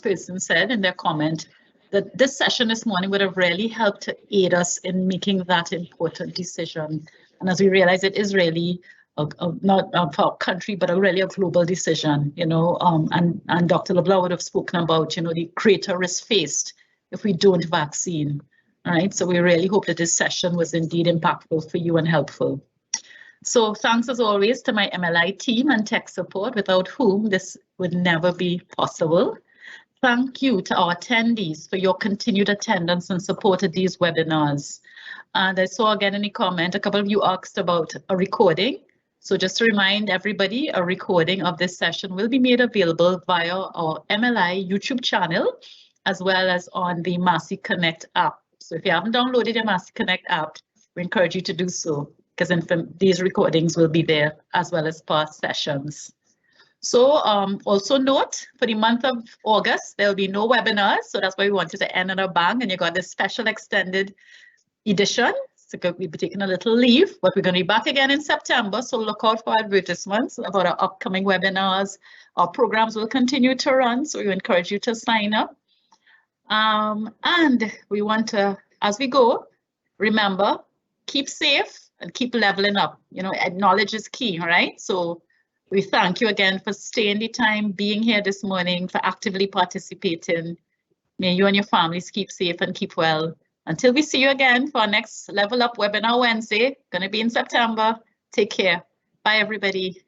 person said in their comment, that this session this morning would have really helped to aid us in making that important decision. And as we realize, it is really not for our country, but really a global decision, and Dr. Le Blanc would have spoken about, the greater risk faced if we don't vaccine, all right? So we really hope that this session was indeed impactful for you and helpful. So thanks as always to my MLI team and tech support, without whom this would never be possible. Thank you to our attendees for your continued attendance and support at these webinars. And I saw again in the comment, a couple of you asked about a recording. So just to remind everybody, a recording of this session will be made available via our MLI YouTube channel, as well as on the Massey Connect app. So if you haven't downloaded the Massey Connect app, we encourage you to do so, because these recordings will be there as well as past sessions. So also note, for the month of August, there will be no webinars. So that's why we wanted to end on a bang, and you got this special extended edition. So we'll be taking a little leave, but we're going to be back again in September. So look out for advertisements about our upcoming webinars. Our programs will continue to run, so we encourage you to sign up. And we want to, as we go, remember, keep safe and keep leveling up. You know, knowledge is key, right? So we thank you again for staying the time, being here this morning, for actively participating. May you and your families keep safe and keep well. Until we see you again for our next Level Up webinar Wednesday, going to be in September. Take care. Bye, everybody.